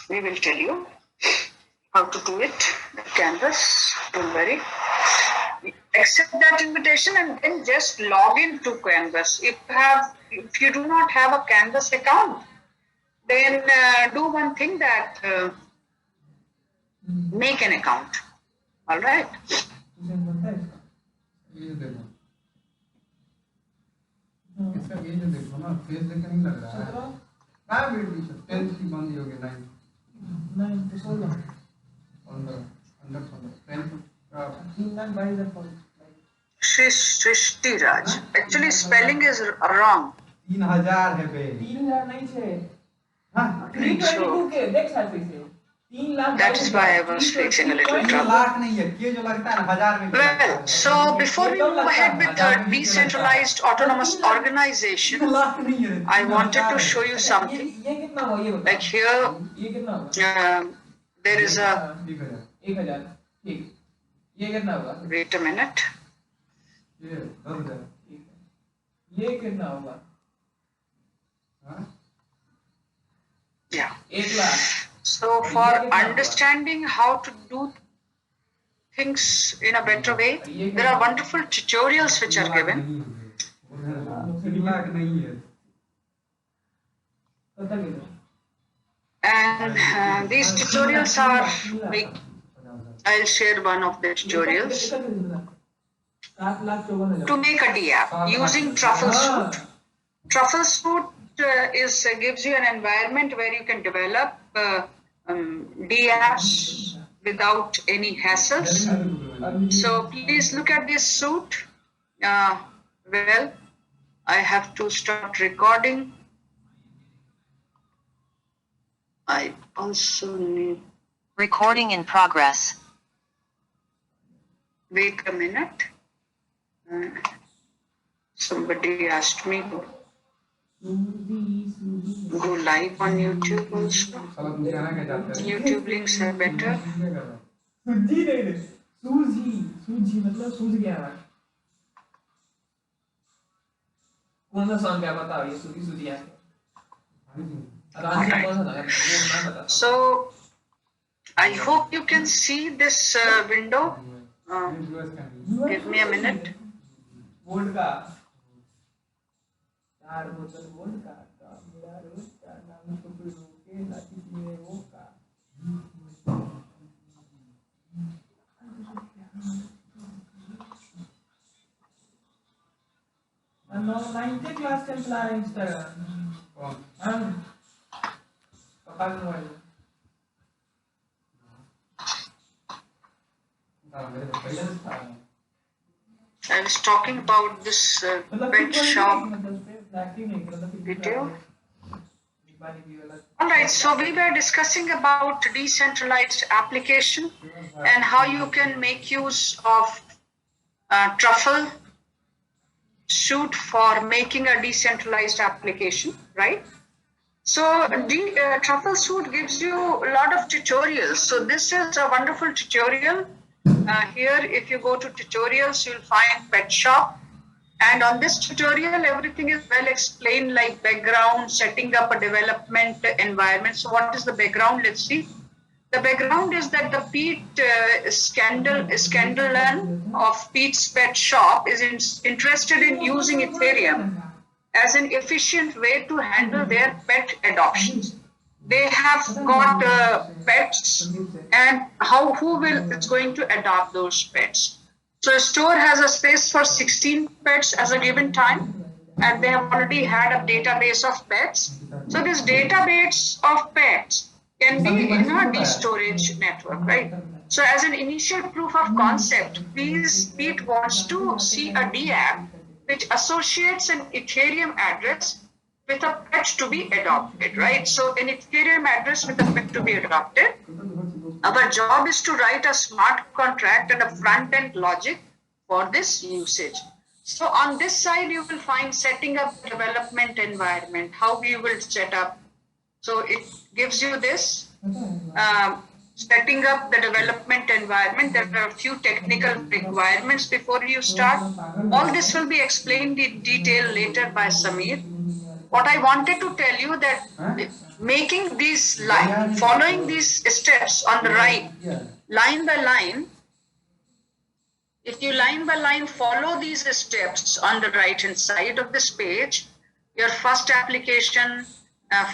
We will tell you how to do it. The canvas, don't worry. Accept that invitation and then just log into Canvas. If you do not have a Canvas account, then do one thing, that make an account. All right. Shrishti Raj. Actually, spelling is wrong. 3000 है बे 3000 नहीं छे हां 322 के देख सकते हैं 3 lakh That is why I was facing a little trouble. Lakh नहीं है ये जो लगता है ना 1000 में Well, so before we move ahead with the decentralized autonomous organization, I wanted to show you something. ये कितना हुआ ये Like here, ये कितना होगा there is a 1000 ठीक ये कितना होगा wait a minute. ये 10000 ये कितना होगा Yeah. 1 lakh. So for understanding how to do things in a better way, there are wonderful tutorials which are given. And these tutorials are like, I'll share one of the tutorials. To make a DApp using Truffle Suite. Truffle Suite gives you an environment where you can develop DApps without any hassles. So please look at this suite. Well, I have to start recording. I also need recording in progress. Wait a minute. Somebody asked me to go live on YouTube also. YouTube links are better. सूजी मतलब सूझ गया है कौन सा song है बताओ ये सूजी है So I hope you can see this window. Give me a minute. Vodka 4 बोतल वोडका मेरा रोज का नाम तो कोई रोके लाती मेरे वो का No, 9th class चला रहा है Instagram. कौन? पापा का mobile. I was talking about this pet shop video. Alright, so we were discussing about decentralized application and how you can make use of Truffle Suite for making a decentralized application, right? So Truffle Suite gives you a lot of tutorials. So this is a wonderful tutorial. Here, if you go to tutorials, you'll find pet shop. And on this tutorial, everything is well explained, like background, setting up a development environment. So what is the background? Let's see. The background is that the Pete Scandalan of Pete's Pet Shop is interested in using Ethereum as an efficient way to handle their pet adoptions. They have got pets, and who is going to adopt those pets? So a store has a space for 16 pets as a given time, and they have already had a database of pets. So this database of pets can be in a storage network, right? So as an initial proof of concept, Pete wants to see a DApp which associates an Ethereum address with a pet to be adopted, right? So an Ethereum address with a pet to be adopted. Our job is to write a smart contract and a front-end logic for this usage. So on this side, you will find setting up development environment, how we will set up. So it gives you this. setting up the development environment. There are a few technical requirements before you start. All this will be explained in detail later by Samir. What I wanted to tell you that making these following these steps on the right, line by line, if you line by line follow these steps on the right hand side of this page, your first application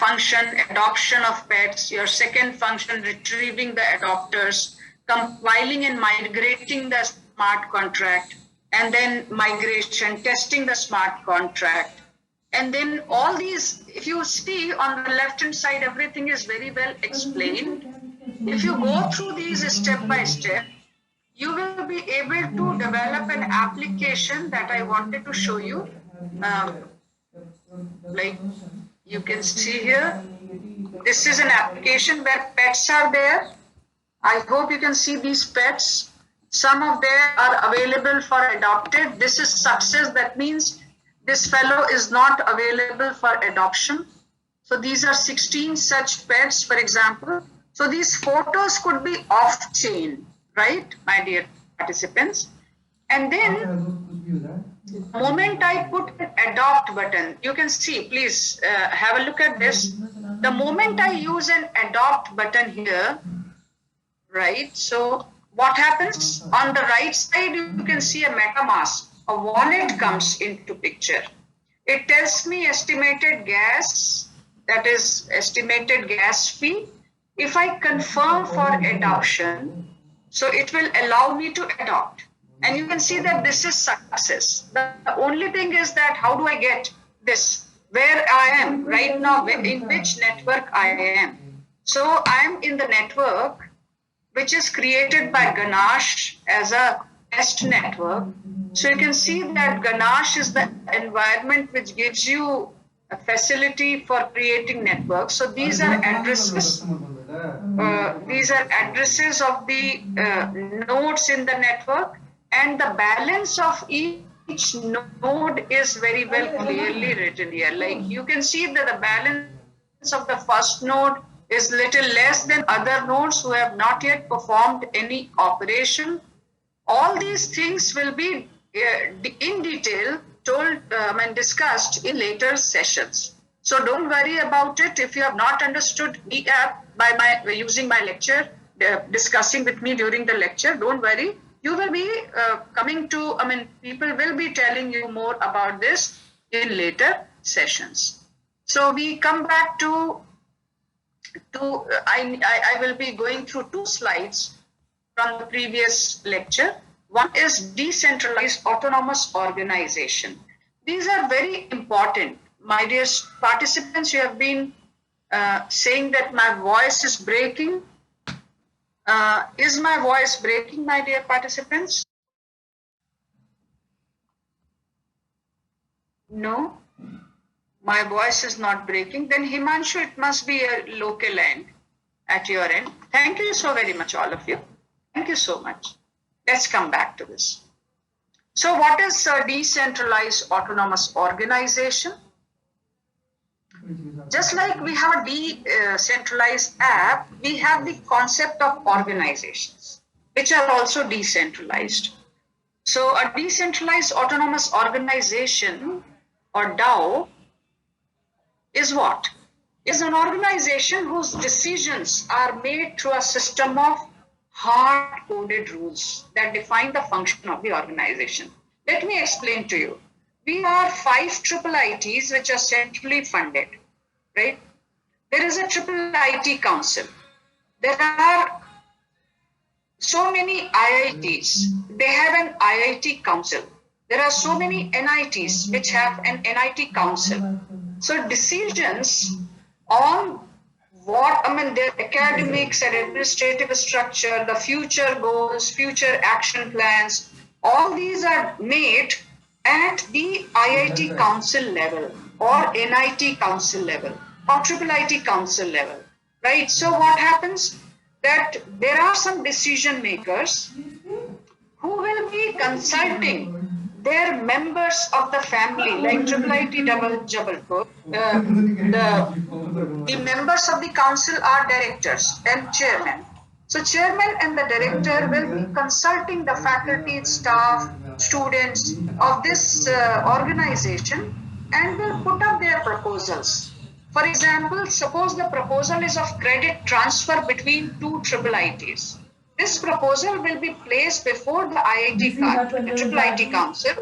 function, adoption of pets, your second function, retrieving the adopters, compiling and migrating the smart contract, and then migration, testing the smart contract. And then all these, if you see on the left hand side, everything is very well explained. If you go through these step by step, you will be able to develop an application that I wanted to show you. Like you can see here, this is an application where pets are there. I hope you can see these pets. Some of them are available for adopted. This is success. That means this fellow is not available for adoption. So these are 16 such pets, for example. So these photos could be off-chain, right, my dear participants? And then the moment I put an adopt button, you can see, please have a look at this. The moment I use an adopt button here, right? So what happens on the right side, you can see a MetaMask, a wallet comes into picture. It tells me estimated gas, that is estimated gas fee. If I confirm for adoption, so it will allow me to adopt. And you can see that this is success. The only thing is that how do I get this? Where I am right now, in which network I am. So I'm in the network which is created by Ganache as a test network. So you can see that Ganache is the environment which gives you a facility for creating networks. So these are addresses. These are addresses of the nodes in the network, and the balance of each node is very well clearly written here. Like you can see that the balance of the first node is little less than other nodes who have not yet performed any operation. All these things will be in detail told and discussed in later sessions. So don't worry about it. If you have not understood the app by using my lecture, discussing with me during the lecture, don't worry. You will be coming to, people will be telling you more about this in later sessions. So we come back to I will be going through 2 slides from the previous lecture. One is decentralized autonomous organization. These are very important. My dear participants, you have been saying that my voice is breaking. Is my voice breaking, my dear participants? No, my voice is not breaking. Then Himanshu, it must be a local end at your end. Thank you so very much, all of you. Thank you so much. Let's come back to this. So what is a decentralized autonomous organization? Just like we have a decentralized app, we have the concept of organizations, which are also decentralized. So a decentralized autonomous organization, or DAO, is what? Is an organization whose decisions are made through a system of hard-coded rules that define the function of the organization. Let me explain to you. We are 5 triple ITs which are centrally funded, right? There is a triple IT council. There are so many IITs. They have an IIT council. There are so many NITs which have an NIT council. So decisions on what, their academics and administrative structure, the future goals, future action plans, all these are made at the IIT council level or NIT council level or triple IT council level, right? So what happens that there are some decision makers who will be consulting their members of the family, like triple IT Jabalpur. The members of the council are directors and chairmen. So chairman and the director will be consulting the faculty, staff, students of this organization and will put up their proposals. For example, suppose the proposal is of credit transfer between two IIITs. This proposal will be placed before the IIT Council,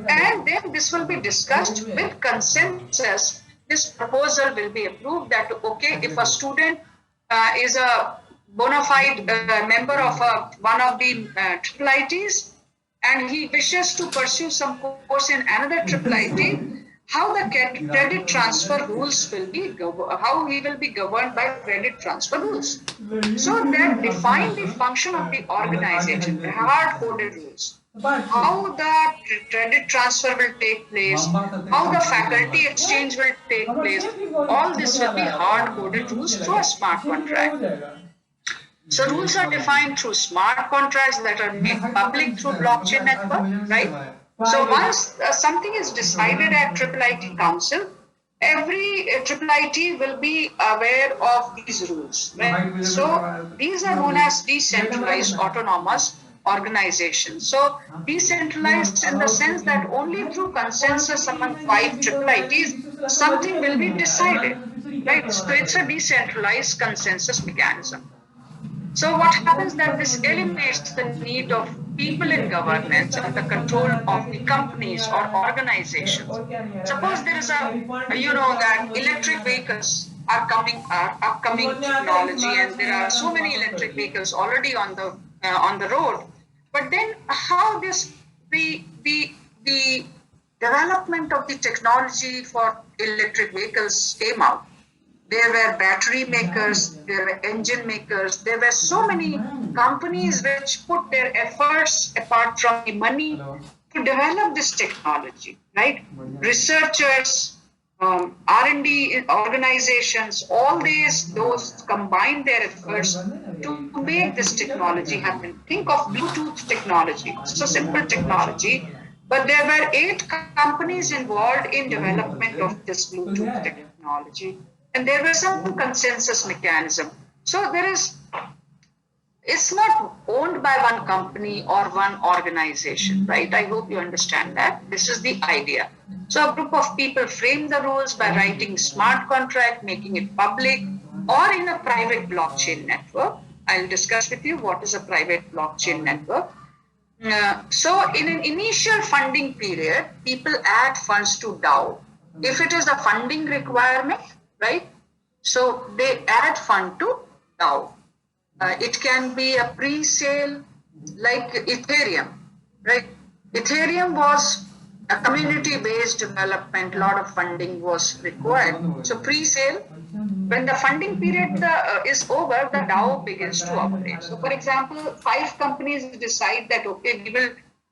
and then this will be discussed with consensus. This proposal will be approved that, okay, if a student is a bona fide member of one of the IIITs and he wishes to pursue some course in another IIIT, how the credit transfer rules will be, how he will be governed by credit transfer rules. So that define the function of the organization, the hard-coded rules. How the credit transfer will take place, how the faculty exchange will take place, all this will be hard-coded rules through a smart contract. So rules are defined through smart contracts that are made public through blockchain network, right? So once something is decided at IIIT Council, every IIIT will be aware of these rules, right? So these are known as decentralized autonomous organizations. So decentralized in the sense that only through consensus among 5 IIITs, something will be decided, right? So it's a decentralized consensus mechanism. So what happens that this eliminates the need of people in governance and the control of the companies or organizations. Suppose there is that electric vehicles are upcoming technology, and there are so many electric vehicles already on the road. But then how the development of the technology for electric vehicles came out? There were battery makers, there were engine makers, there were so many companies which put their efforts apart from the money to develop this technology, right? Researchers, R&D organizations, all those combined their efforts to make this technology happen. Think of Bluetooth technology. It's a simple technology, but there were 8 companies involved in development of this Bluetooth technology. And there was some consensus mechanism. So it's not owned by one company or one organization, right? I hope you understand that. This is the idea. So a group of people frame the rules by writing smart contract, making it public, or in a private blockchain network. I'll discuss with you what is a private blockchain network. So in an initial funding period, people add funds to DAO. If it is a funding requirement, right? So they add fund to DAO. It can be a pre-sale like Ethereum, right? Ethereum was a community-based development. A lot of funding was required. So pre-sale, when the funding period is over, the DAO begins to operate. So for example, 5 companies decide that, okay, we will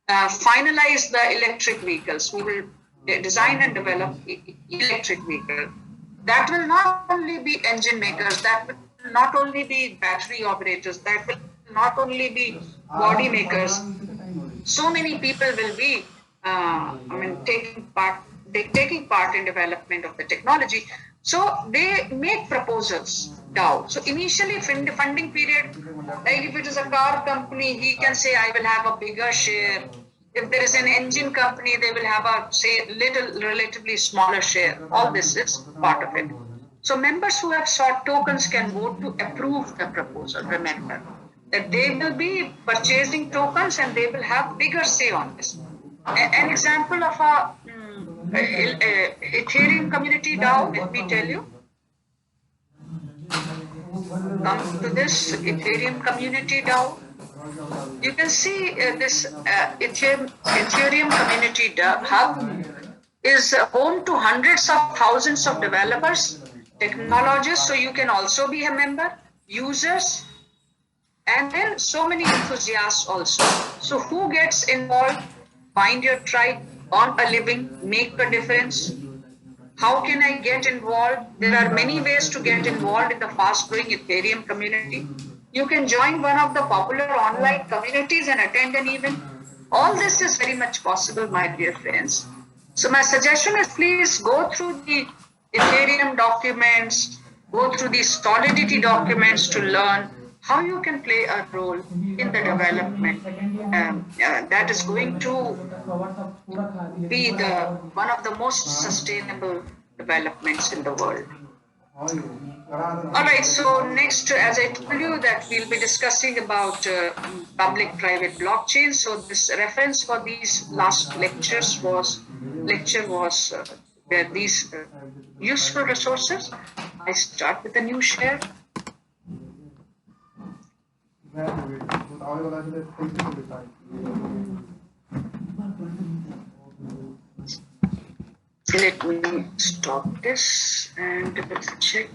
finalize the electric vehicles. We will design and develop electric vehicles. That will not only be engine makers, that will not only be battery operators, that will not only be body makers. So many people will be, taking part in development of the technology. So they make proposals down. So initially, in the funding period, like if it is a car company, he can say, I will have a bigger share. If there is an engine company, they will have relatively smaller share. All this is part of it. So members who have sought tokens can vote to approve the proposal. Remember that they will be purchasing tokens and they will have bigger say on this. An example of a Ethereum Community DAO, let me tell you. Come to this Ethereum Community DAO. You can see this Ethereum Community Hub is home to hundreds of thousands of developers, technologists, so you can also be a member, users, and then so many enthusiasts also. So who gets involved? Find your tribe, earn a living, make a difference. How can I get involved? There are many ways to get involved in the fast-growing Ethereum community. You can join one of the popular online communities and attend an event. All this is very much possible, my dear friends. So my suggestion is please go through the Ethereum documents, go through the Solidity documents to learn how you can play a role in the development that is going to be one of the most sustainable developments in the world. All right, so next, as I told you that we'll be discussing about public-private blockchain. So this reference for these last lectures was these useful resources. I start with a new share. Let me stop this and let's check.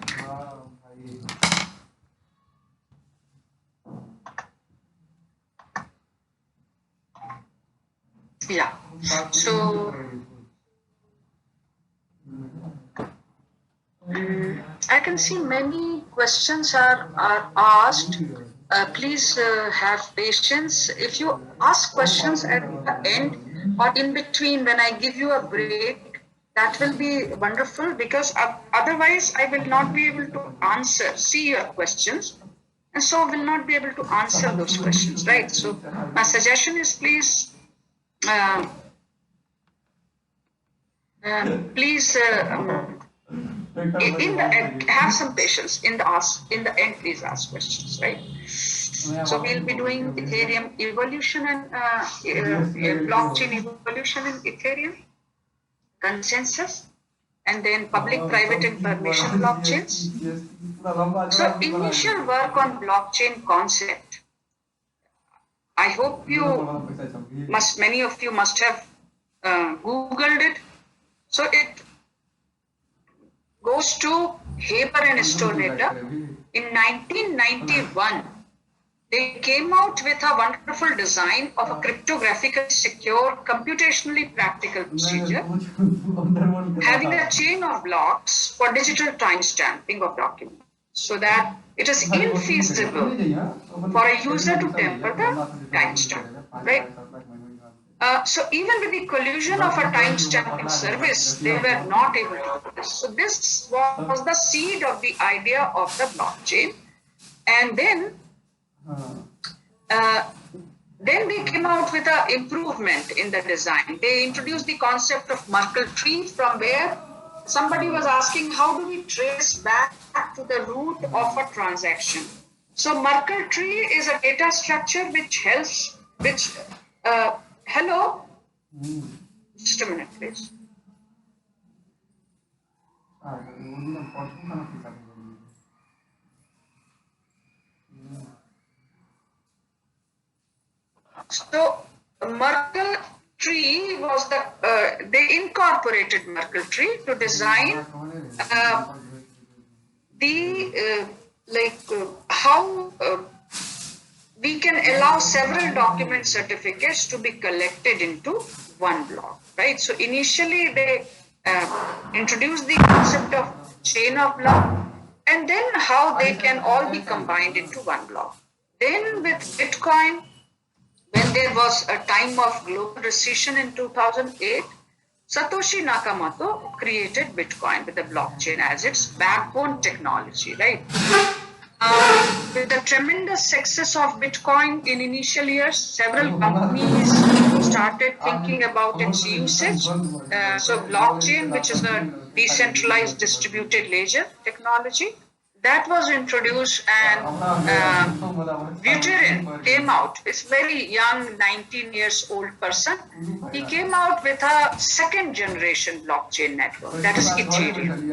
Yeah, so I can see many questions are asked. Please have patience. If you ask questions at the end or in between when I give you a break, that will be wonderful, because otherwise I will not be able to see your questions, and so will not be able to answer those questions, right? So my suggestion is please have some patience in the end. Please ask questions, right? So we'll be doing Ethereum evolution and blockchain evolution in Ethereum, consensus, and then public, private, and permission blockchains. So initial work on blockchain concept. I hope many of you must have Googled it. So it goes to Haber and Stonehatter. In 1991, they came out with a wonderful design of a cryptographically secure, computationally practical procedure having a chain of blocks for digital timestamping of documents, so that it is infeasible for a user to tamper the timestamp, right? So even with the collusion of a timestamping service, they were not able to do this. So this was the seed of the idea of the blockchain. And then they came out with an improvement in the design. They introduced the concept of Merkle tree, from where somebody was asking, how do we trace back to the root of a transaction? So Merkle tree is a data structure which helps, hello? Just a minute, please. So Merkle tree was they incorporated Merkle tree to design how we can allow several document certificates to be collected into one block, right? So initially they introduced the concept of chain of block, and then how they can all be combined into one block. Then with Bitcoin, when there was a time of global recession in 2008, Satoshi Nakamoto created Bitcoin with the blockchain as its backbone technology, right? With the tremendous success of Bitcoin in initial years, several companies started thinking about its usage. So blockchain, which is a decentralized distributed ledger technology, that was introduced, and Buterin came out. It's very young, 19 years old person. He came out with a second generation blockchain network, that is Ethereum.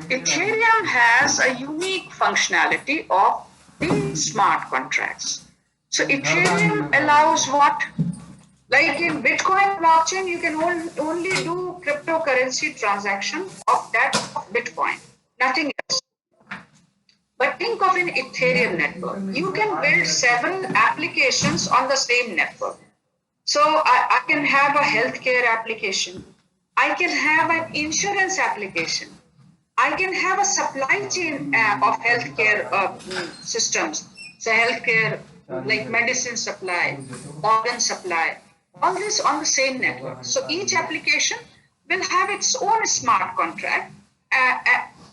Ethereum has a unique functionality of the smart contracts. So Ethereum allows what? Like in Bitcoin blockchain, you can only do cryptocurrency transaction of that Bitcoin, nothing else. But think of an Ethereum network. You can build several applications on the same network. So I can have a healthcare application. I can have an insurance application. I can have a supply chain of healthcare systems. So healthcare, like medicine supply, organ supply, all this on the same network. So each application will have its own smart contract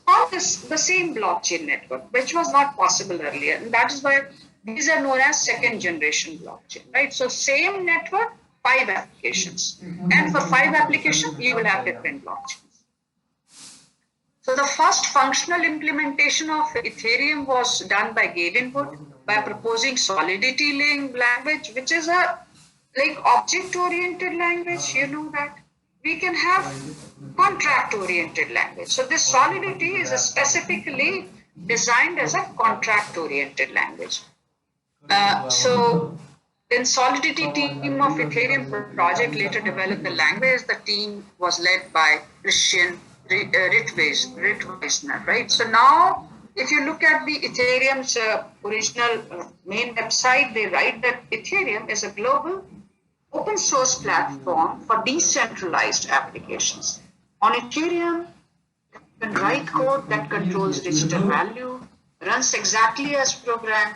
on the same blockchain network, which was not possible earlier. And that is why These are known as second generation blockchain, right? So same network, 5 applications. And for 5 applications, you will have different blockchains. So the first functional implementation of Ethereum was done by Gavin Wood by proposing solidity language, which is a like object-oriented language, you know that. We can have contract-oriented language. So this solidity is specifically designed as a contract-oriented language. So then solidity team of Ethereum project later developed the language. The team was led by Christian Rittweisner, right? So now, if you look at the Ethereum's original main website, they write that Ethereum is a global open source platform for decentralized applications. On Ethereum, you can write code that controls digital value, runs exactly as programmed,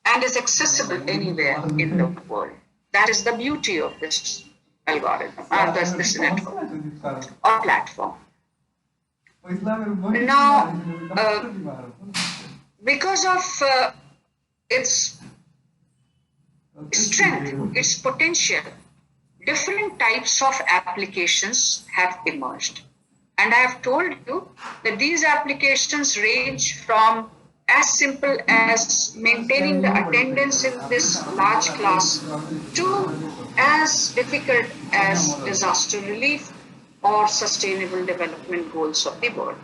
and is accessible anywhere in the world. That is the beauty of this algorithm, this network or platform. Now, because of its strength, its potential, different types of applications have emerged. And I have told you that these applications range from as simple as maintaining the attendance in this large class to as difficult as disaster relief or sustainable development goals of the world.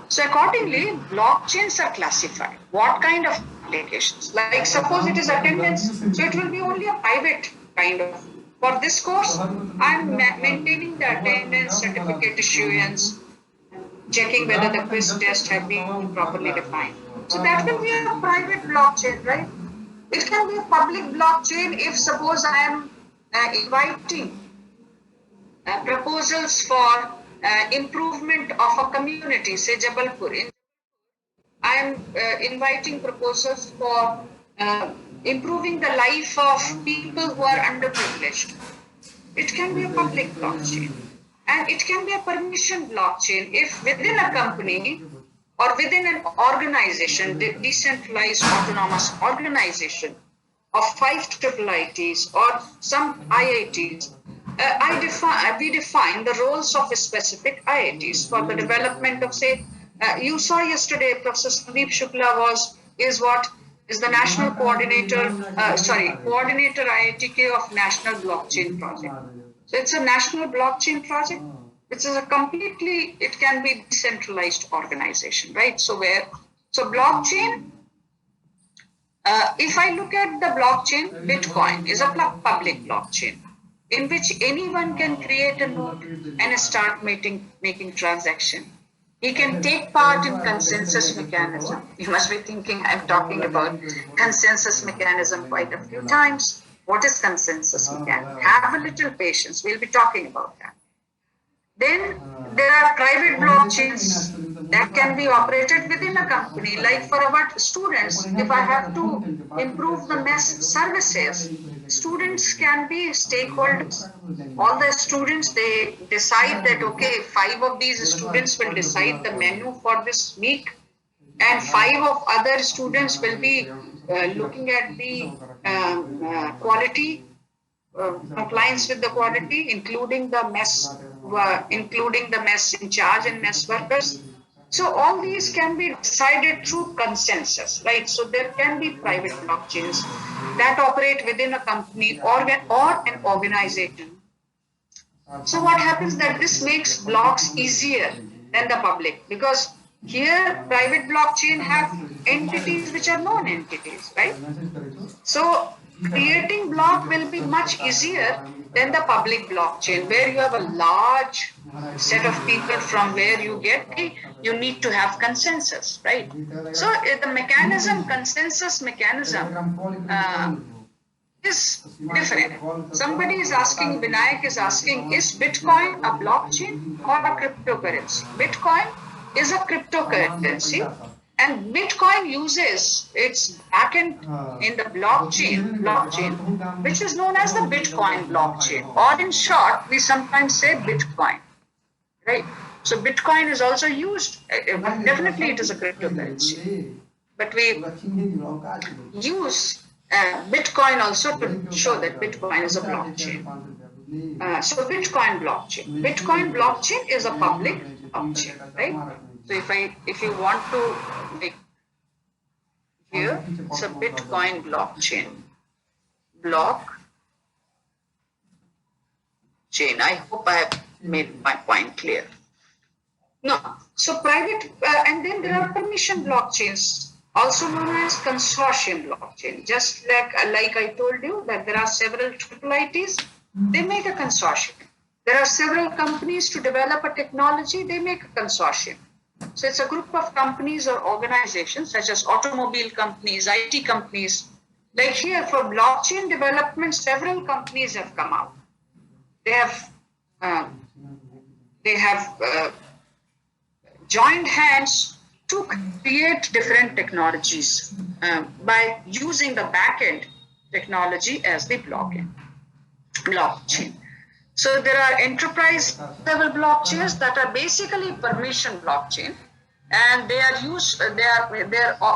So accordingly, blockchains are classified. What kind of applications? Like suppose it is attendance, so it will be only a private kind of. For this course, I'm maintaining the attendance, certificate issuance, checking whether the quiz test have been properly defined. So that will be a private blockchain, right? It can be a public blockchain if suppose I am inviting proposals for improvement of a community, say Jabalpur. I am inviting proposals for improving the life of people who are underprivileged. It can be a public blockchain. And it can be a permission blockchain if within a company or within an organization, the decentralized autonomous organization of 5 IIITs or some IITs, we define the roles of specific IITs for the development of, say, you saw yesterday, Professor Sandeep Shukla is the national coordinator, coordinator IITK of National Blockchain Project. So it's a national blockchain project, which is a completely, it can be decentralized organization, right? So blockchain, if I look at the blockchain, Bitcoin is a public blockchain in which anyone can create a node and start making transaction. He can take part in consensus mechanism. You must be thinking I'm talking about consensus mechanism quite a few times. What is consensus mechanism? Have a little patience. We'll be talking about that. Then there are private blockchains that can be operated within a company. Like for our students, if I have to improve the MES services, students can be stakeholders. All the students, they decide that, okay, 5 of these students will decide the menu for this week, and 5 of other students will be looking at the quality, compliance with the quality, including the MES in charge and MES workers. So all these can be decided through consensus, right? So there can be private blockchains that operate within a company or an organization. So what happens that this makes blocks easier than the public, because here private blockchain have entities which are known entities, right? So creating block will be much easier than the public blockchain, where you have a large set of people from where you need to have consensus, right? So the consensus mechanism is different. Somebody is asking, Vinayak is asking, is Bitcoin a blockchain or a cryptocurrency? Bitcoin is a cryptocurrency, and Bitcoin uses its backend in the blockchain, which is known as the Bitcoin blockchain, or in short, we sometimes say Bitcoin, right? So Bitcoin is also used, definitely it is a cryptocurrency. but we use Bitcoin also to show that Bitcoin is a blockchain. So Bitcoin blockchain. Bitcoin blockchain is a public blockchain, right? So if you want to make here, it's a Bitcoin blockchain. Blockchain. I hope I have made my point clear. No. So private, and then there are permission blockchains, also known as consortium blockchain. Just like I told you that there are several IIITs, they make a consortium. There are several companies to develop a technology, they make a consortium. So it's a group of companies or organizations such as automobile companies, IT companies. Like here for blockchain development, several companies have come out. They have joined hands to create different technologies by using the backend technology as the blockchain. So there are enterprise level blockchains that are basically permission blockchain, and they are used. Their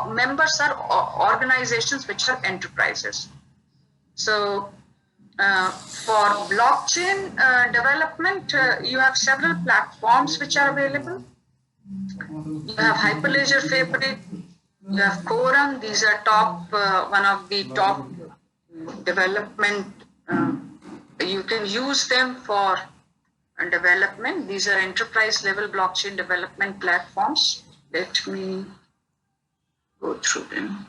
members are organizations which are enterprises. So for blockchain development, you have several platforms which are available. You have Hyperledger Fabric, you have Quorum. These are one of the top development. You can use them for development. These are enterprise level blockchain development platforms. Let me go through them.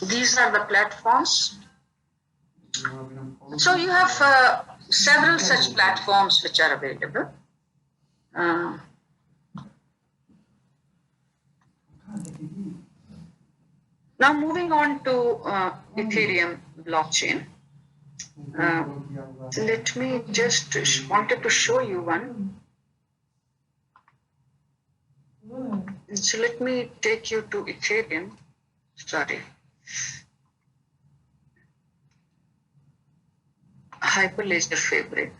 These are the platforms. So you have several such platforms which are available. Now moving on to Ethereum blockchain. Let me just wanted to show you one. So let me take you to Ethereum. Sorry. Hyperledger Fabric.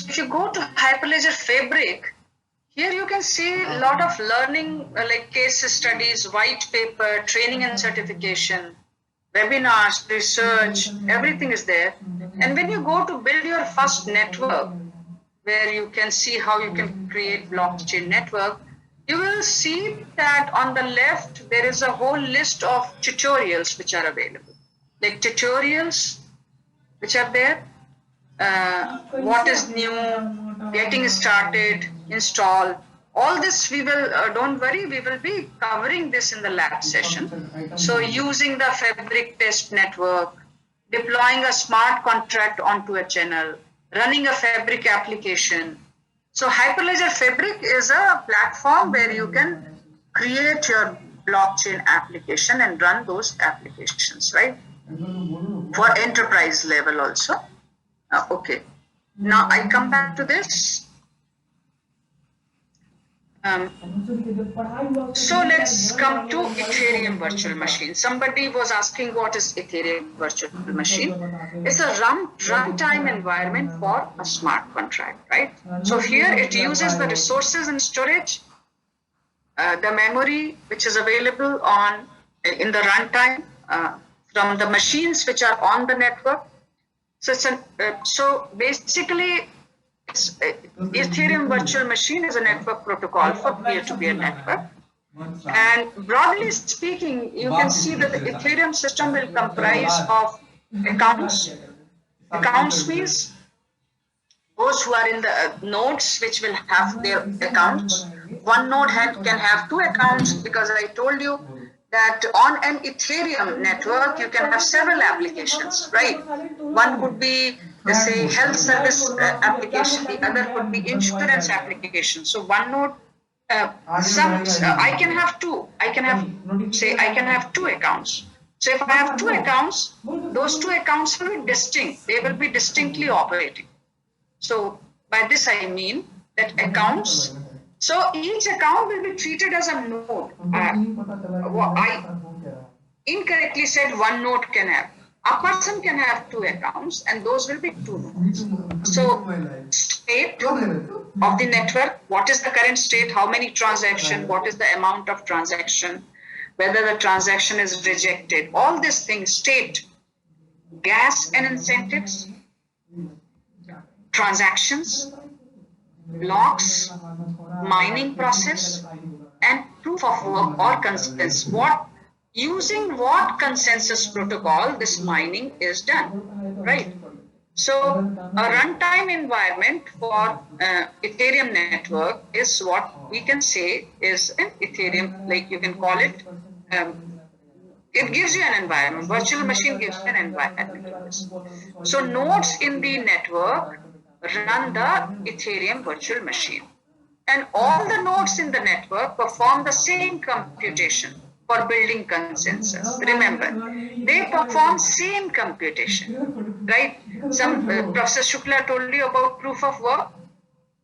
If you go to Hyperledger Fabric, here you can see a lot of learning like case studies, white paper, training and certification, webinars, research, everything is there. And when you go to build your first network, where you can see how you can create blockchain network, you will see that on the left, there is a whole list of tutorials which are available. Like tutorials which are there, what is new, getting started, install. All this we will, don't worry, we will be covering this in the lab session. So using the Fabric test network, deploying a smart contract onto a channel, running a Fabric application. So Hyperledger Fabric is a platform where you can create your blockchain application and run those applications, right? For enterprise level also. Okay. Now I come back to this. So let's come to Ethereum virtual machine. Somebody was asking what is Ethereum virtual machine. It's a runtime environment for a smart contract, right? So here it uses the resources and storage, the memory which is available in the runtime from the machines which are on the network. So so basically, Ethereum virtual machine is a network protocol for peer-to-peer network. And broadly speaking, you can see that the Ethereum system will comprise of accounts. Accounts means those who are in the nodes which will have their accounts. One node can have two accounts, because I told you that on an Ethereum network, you can have several applications, right? One could be, let's say, health service application, the other could be insurance application. So one node, I can have two. I can have two accounts. So if I have two accounts, those two accounts will be distinct. They will be distinctly operating. So by this I mean that accounts, so each account will be treated as a node. I incorrectly said one node can have. A person can have two accounts and those will be two nodes. So state of the network, what is the current state, how many transactions, what is the amount of transaction, whether the transaction is rejected, all these things, state, gas and incentives, transactions, blocks, mining process, and proof of work or consensus. Using what consensus protocol this mining is done, right? So a runtime environment for Ethereum network is what we can say is an Ethereum, like you can call it, it gives you an environment. Virtual machine gives you an environment. So nodes in the network run the Ethereum virtual machine. And all the nodes in the network perform the same computation for building consensus. Remember, they perform same computation, right? Professor Shukla told you about proof of work.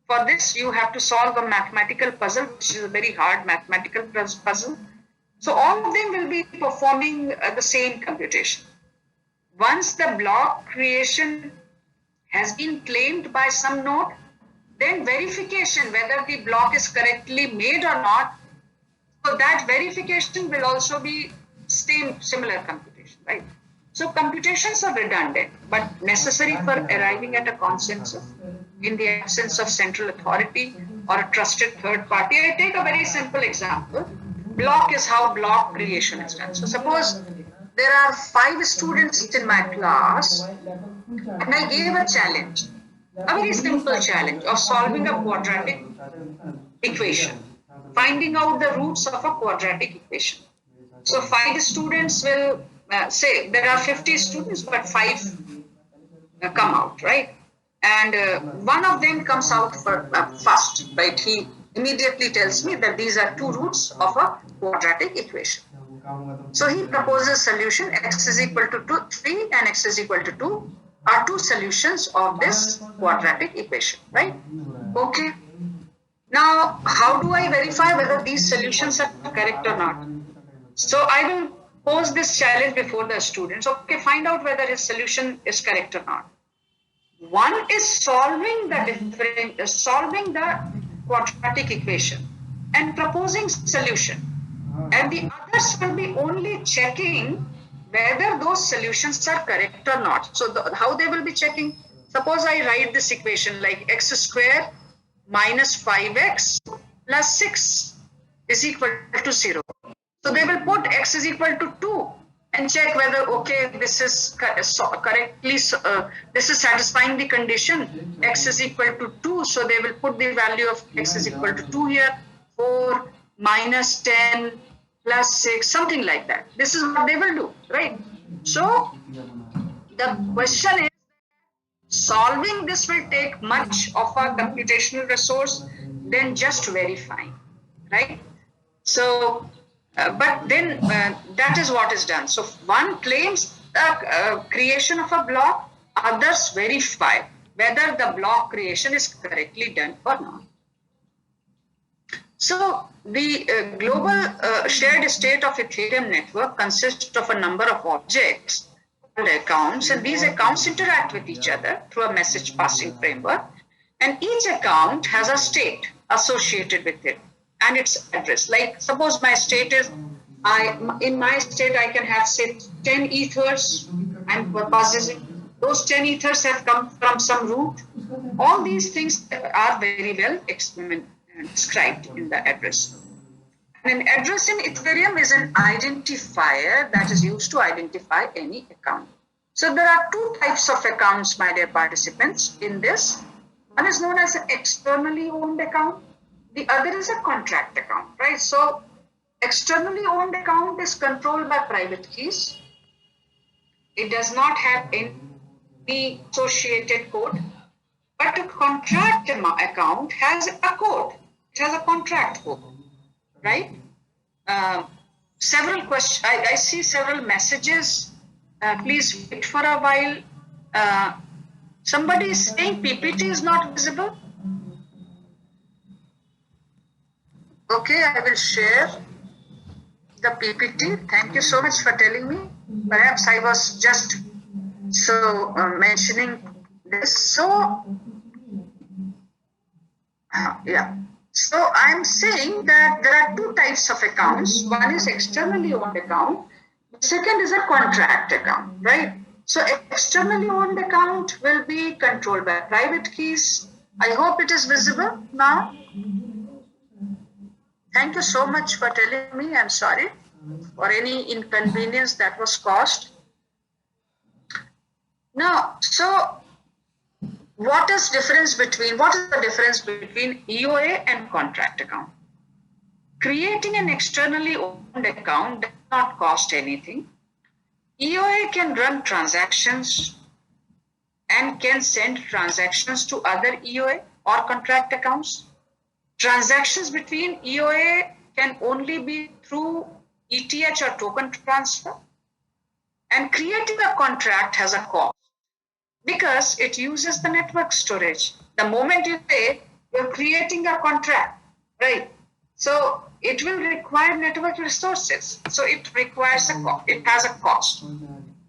For this, you have to solve a mathematical puzzle, which is a very hard mathematical puzzle. So all of them will be performing the same computation. Once the block creation has been claimed by some node, then verification whether the block is correctly made or not, so that verification will also be similar computation, right? So computations are redundant, but necessary for arriving at a consensus in the absence of central authority or a trusted third party. I take a very simple example. Block is how block creation is done. So suppose there are 5 students in my class and I gave a challenge, a very simple challenge of solving a quadratic equation, finding out the roots of a quadratic equation. So 5 students will say there are 50 students, but 5 come out, right? And one of them comes out first, right? He immediately tells me that these are 2 roots of a quadratic equation. So he proposes solution x is equal to 3 and x is equal to 2 are 2 solutions of this quadratic equation, right? Okay. Now, how do I verify whether these solutions are correct or not? So I will pose this challenge before the students. Okay, find out whether his solution is correct or not. One is solving the quadratic equation and proposing solution, and the others will be only checking whether those solutions are correct or not. So how they will be checking? Suppose I write this equation like x square minus 5x plus 6 is equal to 0. So they will put x is equal to 2 and check whether, okay, this is correctly, this is satisfying the condition, x is equal to 2. So they will put the value of x is equal to 2 here, 4 minus 10 plus 6, something like that. This is what they will do, right? So the question is, solving this will take much of a computational resource than just verifying, right? So, but then that is what is done. So one claims the creation of a block, others verify whether the block creation is correctly done or not. So the global shared state of Ethereum network consists of a number of objects called accounts, and these accounts interact with each other through a message passing framework, and each account has a state associated with it and its address. Like suppose my state is, in my state I can have say 10 ethers and possessing. Those 10 ethers have come from some root. All these things are very well described in the address. And an address in Ethereum is an identifier that is used to identify any account. So there are 2 types of accounts, my dear participants, in this. One is known as an externally owned account. The other is a contract account, right? So externally owned account is controlled by private keys. It does not have any associated code, but a contract account has a code. It has a contract code, right? several questions. I see several messages. Please wait for a while. Somebody is saying PPT is not visible. Okay, I will share the PPT. Thank you so much for telling me. Perhaps I was just mentioning this. So, yeah. So I'm saying that there are two types of accounts. One is externally owned account. The second is a contract account, right? So externally owned account will be controlled by private keys. I hope it is visible now. Thank you so much for telling me. I'm sorry for any inconvenience that was caused. Now, so what is the difference between EOA and contract account? Creating an externally owned account does not cost anything. EOA can run transactions and can send transactions to other EOA or contract accounts. Transactions between EOA can only be through ETH or token transfer. And creating a contract has a cost because it uses the network storage. The moment you say you're creating a contract, right? So it will require network resources. So it requires it has a cost.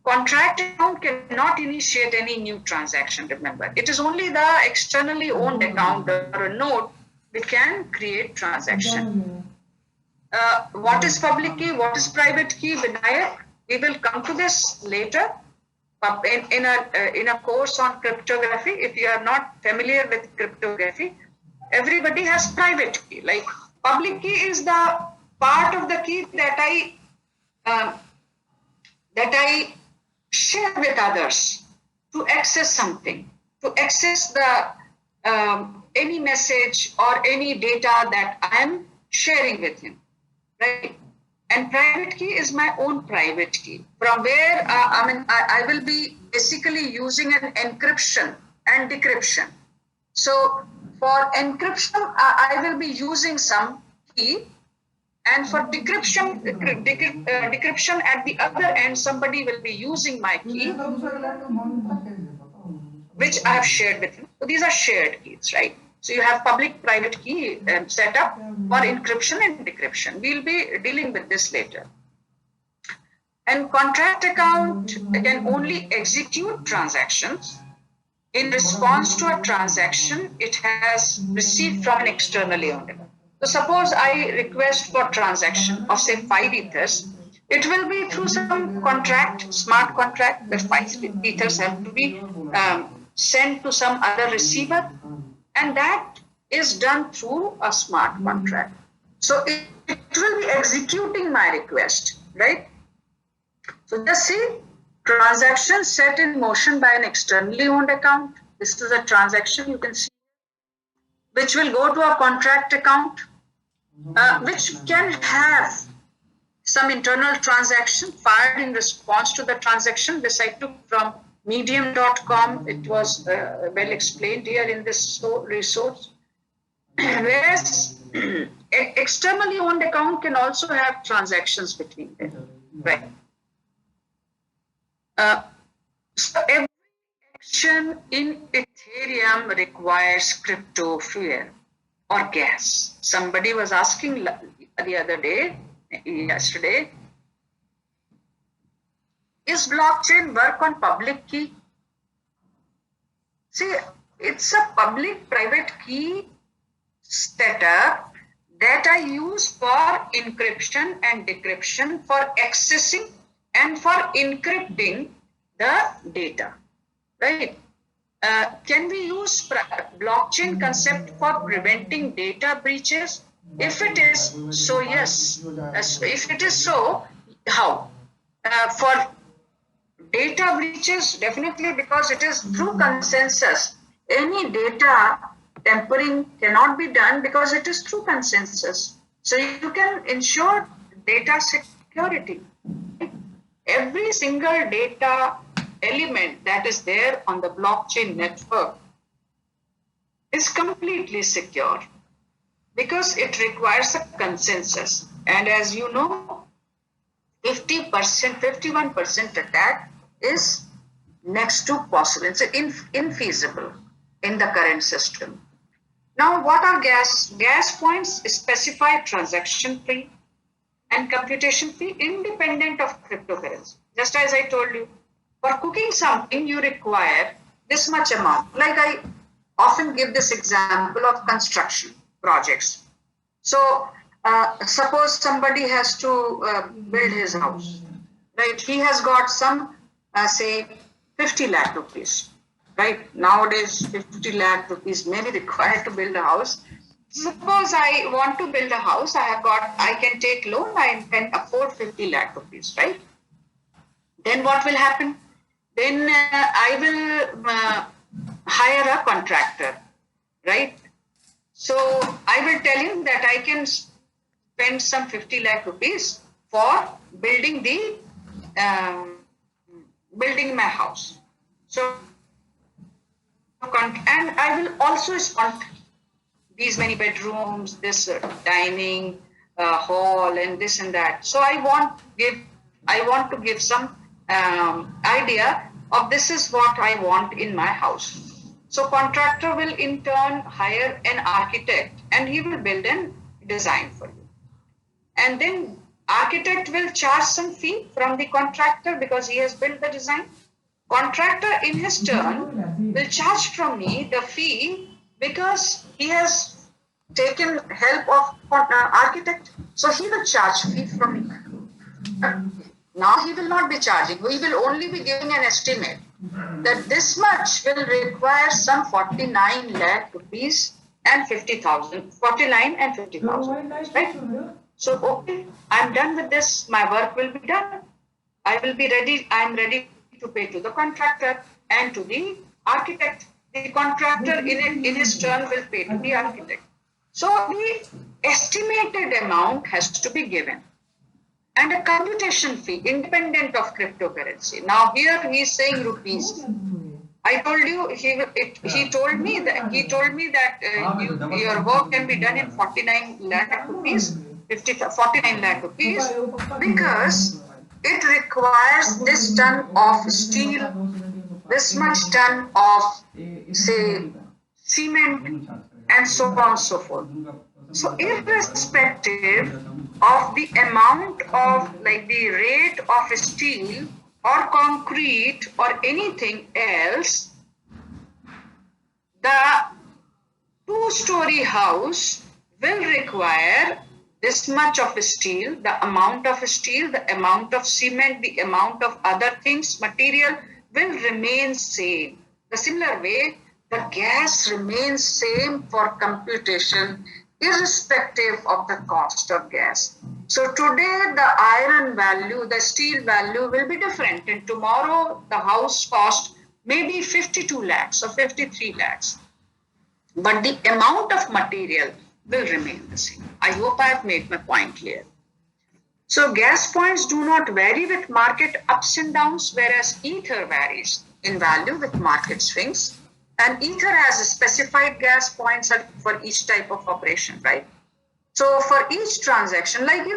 Contract account cannot initiate any new transaction, remember. It is only the externally owned account or a node which can create transaction. What is public key? What is private key? Vinayak, we will come to this later in a course on cryptography. If you are not familiar with cryptography, everybody has private key. Like public key is the part of the key that I share with others to access something, to access the any message or any data that I am sharing with him, right? And private key is my own private key, from where I will be basically using an encryption and decryption. So for encryption, I will be using some key, and for decryption at the other end, somebody will be using my key, which I have shared with him. So these are shared keys, right? So you have public-private key set up for encryption and decryption. We'll be dealing with this later. And contract account can only execute transactions in response to a transaction it has received from an externally owned account. So suppose I request for transaction of say 5 ethers, it will be through some contract, smart contract, where 5 ethers have to be sent to some other receiver, and that is done through a smart contract. So it will be executing my request, right? So just see, transaction set in motion by an externally owned account. This is a transaction you can see, which will go to a contract account, which can have some internal transaction fired in response to the transaction. This I took from medium.com. It was well explained here in this resource. Whereas externally owned account can also have transactions between them, right? So every action in Ethereum requires crypto fuel or gas. Somebody was asking the other day, yesterday, is blockchain work on public key? See, it's a public-private key setup that I use for encryption and decryption, for accessing and for encrypting the data, right? Can we use blockchain concept for preventing data breaches? If it is so, yes. If it is so, how? For data breaches, definitely, because it is through consensus. Any data tampering cannot be done because it is through consensus. So you can ensure data security. Every single data element that is there on the blockchain network is completely secure because it requires a consensus. And as you know, 50%, 51% attack is next to possible. It's infeasible in the current system. Now, what are gas? Gas points specify transaction fee and computation fee independent of cryptocurrency. Just as I told you, for cooking something, you require this much amount. Like I often give this example of construction projects. So, suppose somebody has to build his house, right? He has got some, say, 50 lakh rupees, right? Nowadays, 50 lakh rupees may be required to build a house. Suppose I want to build a house, I can take loan, I can afford 50 lakh rupees, right? Then what will happen? Then I will hire a contractor, right? So I will tell him that I can spend some 50 lakh rupees for building building my house. So, and I will also spend these many bedrooms, this dining hall, and this and that. So I want to give some idea of this is what I want in my house. So contractor will in turn hire an architect and he will build and design for you. And then architect will charge some fee from the contractor because he has built the design. Contractor in his turn will charge from me the fee because he has taken help of architect. So he will charge fee from me. Now he will not be charging. We will only be giving an estimate that this much will require some 49 lakh rupees and 50,000, 49 and 50,000, right? So, okay, I'm done with this. My work will be done. I will be ready. I'm ready to pay to the contractor and to the architect. The contractor in his turn will pay to the architect. So the estimated amount has to be given. And a computation fee independent of cryptocurrency. Now here he is saying rupees. I told you he told me that your work can be done in 49 lakh rupees, 49 lakh rupees because it requires this ton of steel, this much ton of say cement, and so on and so forth. So irrespective of the amount of like the rate of steel or concrete or anything else, the two-story house will require this much of steel, the amount of steel, the amount of cement, the amount of other things, material will remain same. The similar way, the gas remains same for computation irrespective of the cost of gas. So today the iron value, the steel value will be different, and tomorrow the house cost may be 52 lakhs or 53 lakhs. But the amount of material will remain the same. I hope I have made my point clear. So gas points do not vary with market ups and downs, whereas ether varies in value with market swings. And ether has a specified gas points for each type of operation, right? So for each transaction, like,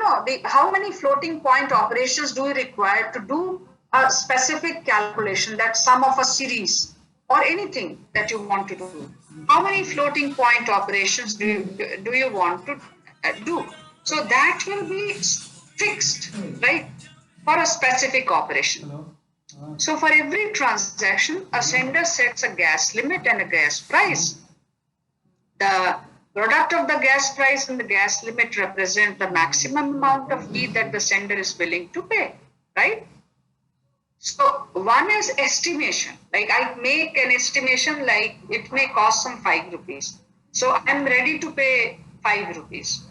how many floating point operations do you require to do a specific calculation, that sum of a series or anything that you want to do? How many floating point operations do you want to do? So that will be fixed, right, for a specific operation. So for every transaction, a sender sets a gas limit and a gas price. The product of the gas price and the gas limit represent the maximum amount of fee that the sender is willing to pay, right? So one is estimation. Like I make an estimation like it may cost some 5 rupees. So I'm ready to pay 5 rupees.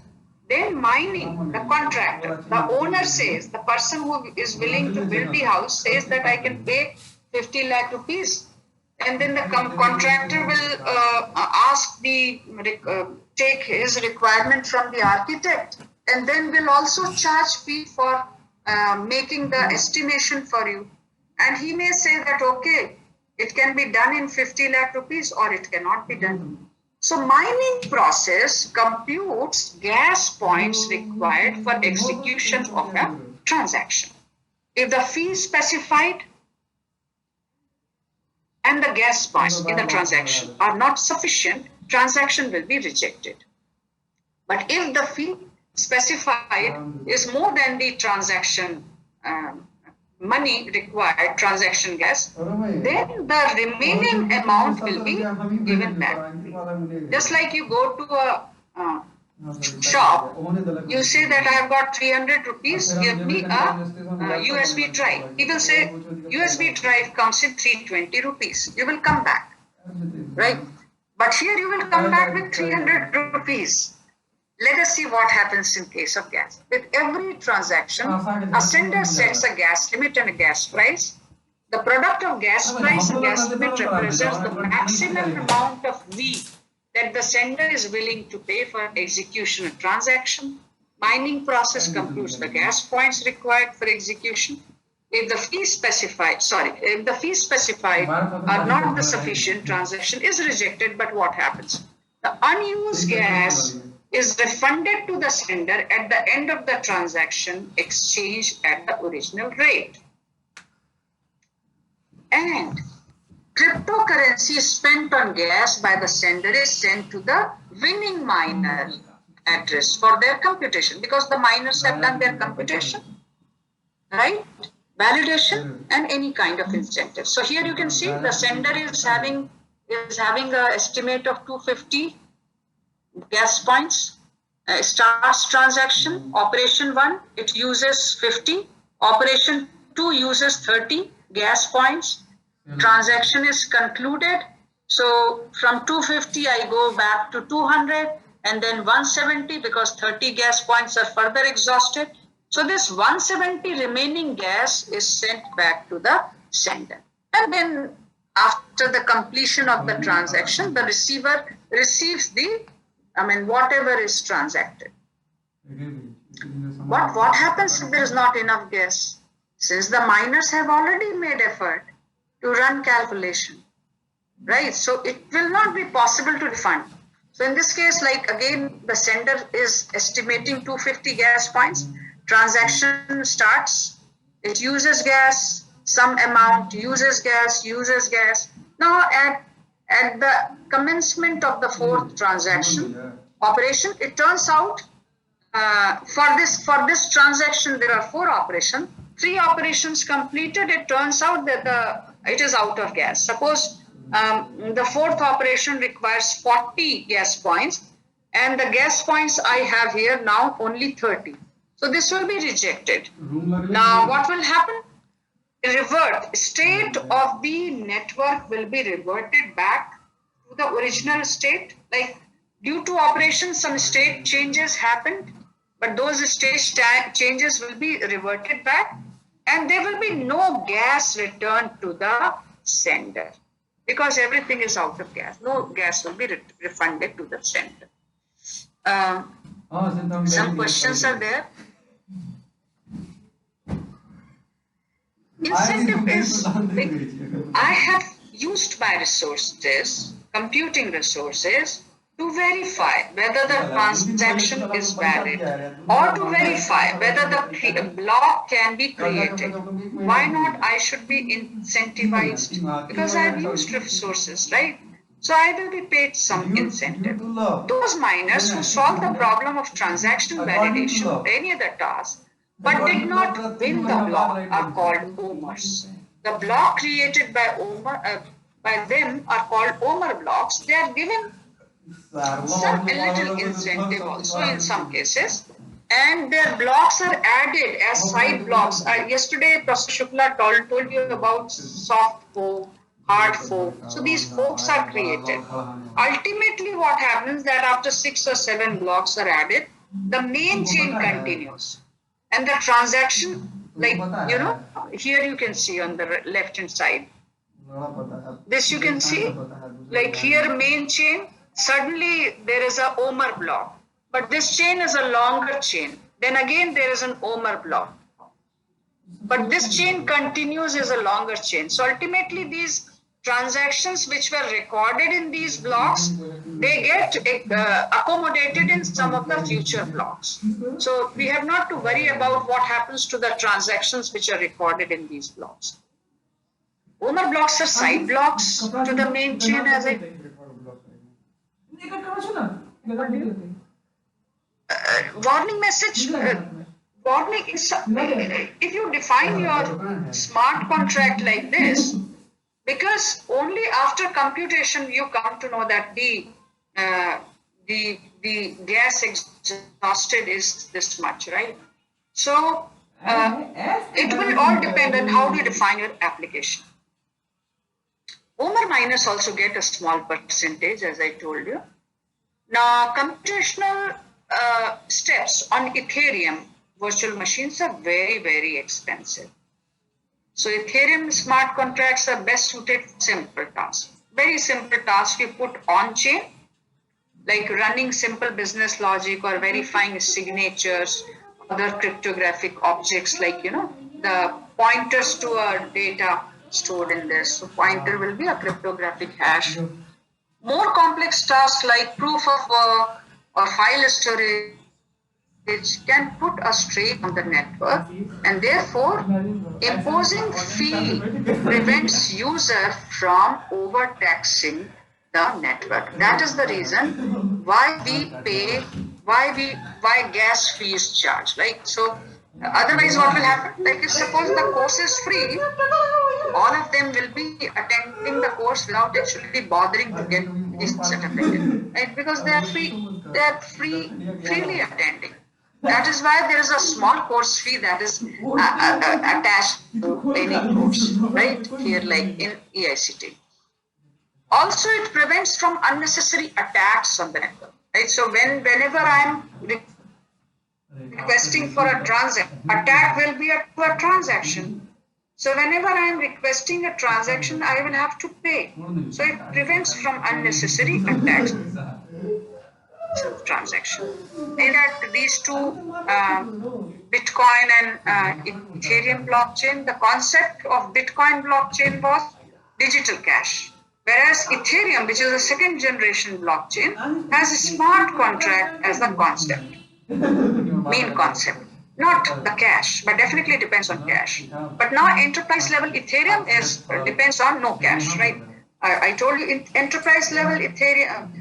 Then mining, the contractor, the owner says, the person who is willing to build the house says that I can pay 50 lakh rupees. And then the contractor will ask take his requirement from the architect, and then will also charge fee for making the estimation for you. And he may say that, okay, it can be done in 50 lakh rupees or it cannot be done. So mining process computes gas points required for execution of a transaction. If the fee is specified and the gas points in the transaction are not sufficient, transaction will be rejected. But if the fee specified is more than the transaction money required, transaction gas, then the remaining amount will be given back. Just like you go to a shop, you say that I have got 300 rupees, give me a USB drive. He will say USB drive comes in 320 rupees. You will come back, right? But here you will come back with 300 rupees. Let us see what happens in case of gas. With every transaction, a sender sets a gas limit and a gas price. The product of gas price and gas limit represents the maximum amount of V that the sender is willing to pay for execution of transaction. Mining process computes the gas points required for execution. If the fee specified, are not the sufficient, transaction is rejected. But what happens? The unused gas is refunded to the sender at the end of the transaction exchange at the original rate. And cryptocurrency spent on gas by the sender is sent to the winning miner address for their computation, because the miners have done their computation, right? Validation and any kind of incentive. So here you can see the sender is having an estimate of 250 gas points. Starts transaction, operation 1, it uses 50, operation 2 uses 30 gas points. Transaction is concluded. So from 250 I go back to 200 and then 170 because 30 gas points are further exhausted. So this 170 remaining gas is sent back to the sender. And then after the completion of the transaction, the receiver receives whatever is transacted. But what happens if there is not enough gas? Since the miners have already made effort to run calculation, right? So it will not be possible to refund. So in this case, like again, the sender is estimating 250 gas points. Transaction starts, it uses gas, some amount, uses gas. Now at the commencement of the fourth transaction operation, it turns out for this transaction there are 4 operations. 3 operations completed, it turns out that it is out of gas. Suppose the 4th operation requires 40 gas points and the gas points I have here now only 30. So this will be rejected. Now what will happen? State of the network will be reverted back to the original state. Like due to operations, some state changes happened, but those state changes will be reverted back and there will be no gas returned to the sender because everything is out of gas. No gas will be refunded to the sender. Some questions are there. Incentive is, I have used my resources, computing resources, to verify whether the transaction is valid or to verify whether the block can be created. Why not I should be incentivized? Because I have used resources, right? So I will be paid some incentive. Those miners who solve the problem of transaction validation or any other task but did not win the block are called owners. The block created by them are called owner blocks. They are given some little incentive also in some cases, and their blocks are added as side blocks. Yesterday Professor Shukla told you about soft fork, hard fork. So these forks are created. Ultimately what happens that after 6 or 7 blocks are added, the main chain continues. And the transaction, like, here you can see on the left hand side. This you can see, like here main chain, suddenly there is a Omer block. But this chain is a longer chain. Then again there is an Omer block. But this chain continues as a longer chain. So ultimately these transactions which were recorded in these blocks, they get accommodated in some of the future blocks. So we have not to worry about what happens to the transactions which are recorded in these blocks. Owner blocks are side blocks to the main chain, as I warning message. Warning is if you define your smart contract like this, because only after computation you come to know that the gas exhausted is this much, right? So it will all depend on how you define your application. Owner miners also get a small percentage, as I told you. Now, computational steps on Ethereum virtual machines are very, very expensive. So Ethereum smart contracts are best suited for simple tasks. Very simple tasks you put on chain, like running simple business logic or verifying signatures, other cryptographic objects like, the pointers to a data stored in this. So pointer will be a cryptographic hash. More complex tasks like proof of work or file storage can put a strain on the network, and therefore imposing fee prevents user from overtaxing the network. That is the reason why we pay, why gas fee is charged. Like, so otherwise what will happen? Like, if suppose the course is free, all of them will be attending the course without actually bothering to get this certificate, right? Because they are freely attending. That is why there is a small course fee that is attached to any course, right? Here, like in EICT. Also, it prevents from unnecessary attacks on the network, right? So whenever I'm requesting for a transaction, attack will be a transaction. So whenever I am requesting a transaction, I will have to pay. So it prevents from unnecessary attacks. Transaction. In fact, these two, Bitcoin and Ethereum blockchain, the concept of Bitcoin blockchain was digital cash, whereas Ethereum, which is a second generation blockchain, has a smart contract as the concept, main concept, not the cash, but definitely depends on cash. But now enterprise level Ethereum depends on no cash, right? I told you in enterprise level Ethereum,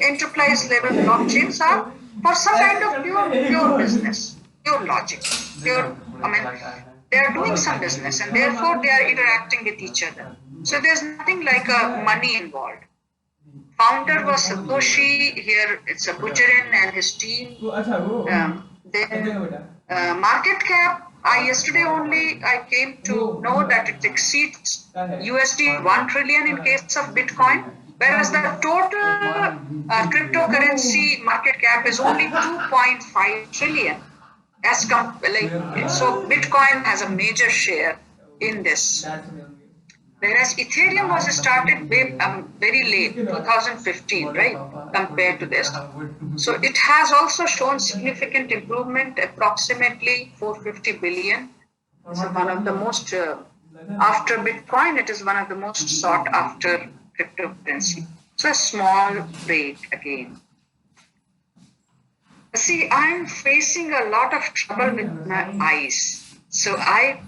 enterprise level blockchains are for some kind of pure business, pure logic, they are doing some business and therefore they are interacting with each other. So there's nothing like money involved. Founder was Satoshi, here it's a Bujarin and his team. Market cap, yesterday only I came to know that it exceeds USD 1 trillion in case of Bitcoin, whereas the total cryptocurrency market cap is only 2.5 trillion. So Bitcoin has a major share in this. Whereas Ethereum was started very late, 2015, right, compared to this. So it has also shown significant improvement, approximately 450 billion. It's one of the most, after Bitcoin, it is one of the most sought after cryptocurrency. So a small break again. See, I'm facing a lot of trouble with my eyes. So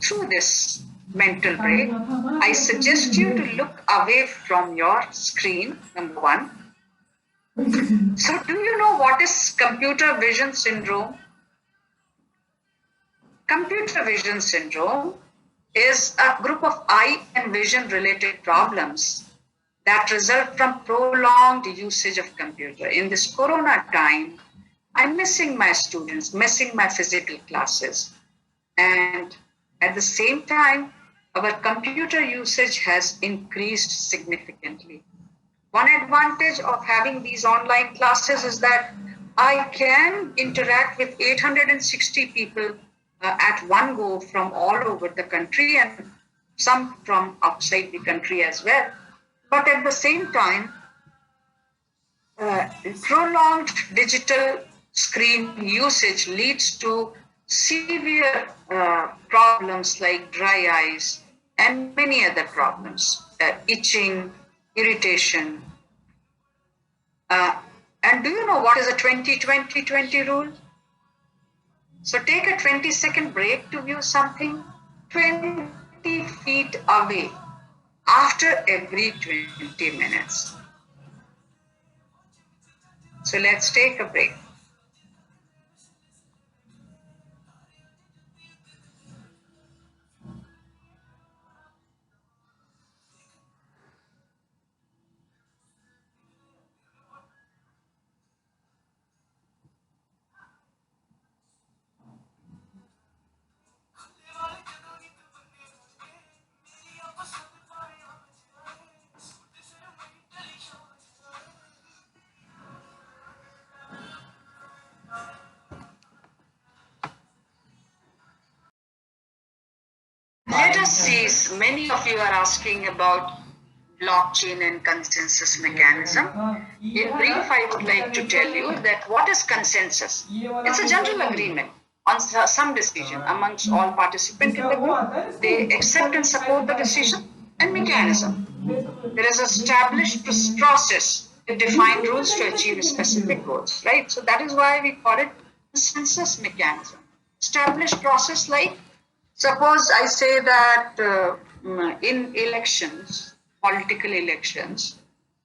through this mental break, I suggest you to look away from your screen, number one. So do you know what is computer vision syndrome? Computer vision syndrome is a group of eye and vision related problems that result from prolonged usage of computer. In this Corona time, I'm missing my students, missing my physical classes. And at the same time, our computer usage has increased significantly. One advantage of having these online classes is that I can interact with 860 people at one go from all over the country and some from outside the country as well. But at the same time, prolonged digital screen usage leads to severe problems like dry eyes, and many other problems, itching, irritation. And do you know what is a 20-20-20 rule? So take a 20-second break to view something 20 feet away after every 20 minutes. So let's take a break. Let us see, many of you are asking about blockchain and consensus mechanism. In brief, I would like to tell you that what is consensus? It's a general agreement on some decision amongst all participants in the group. They accept and support the decision and mechanism. There is established process with defined rules to achieve specific goals, right? So that is why we call it consensus mechanism. Established process, like suppose I say that in elections, political elections,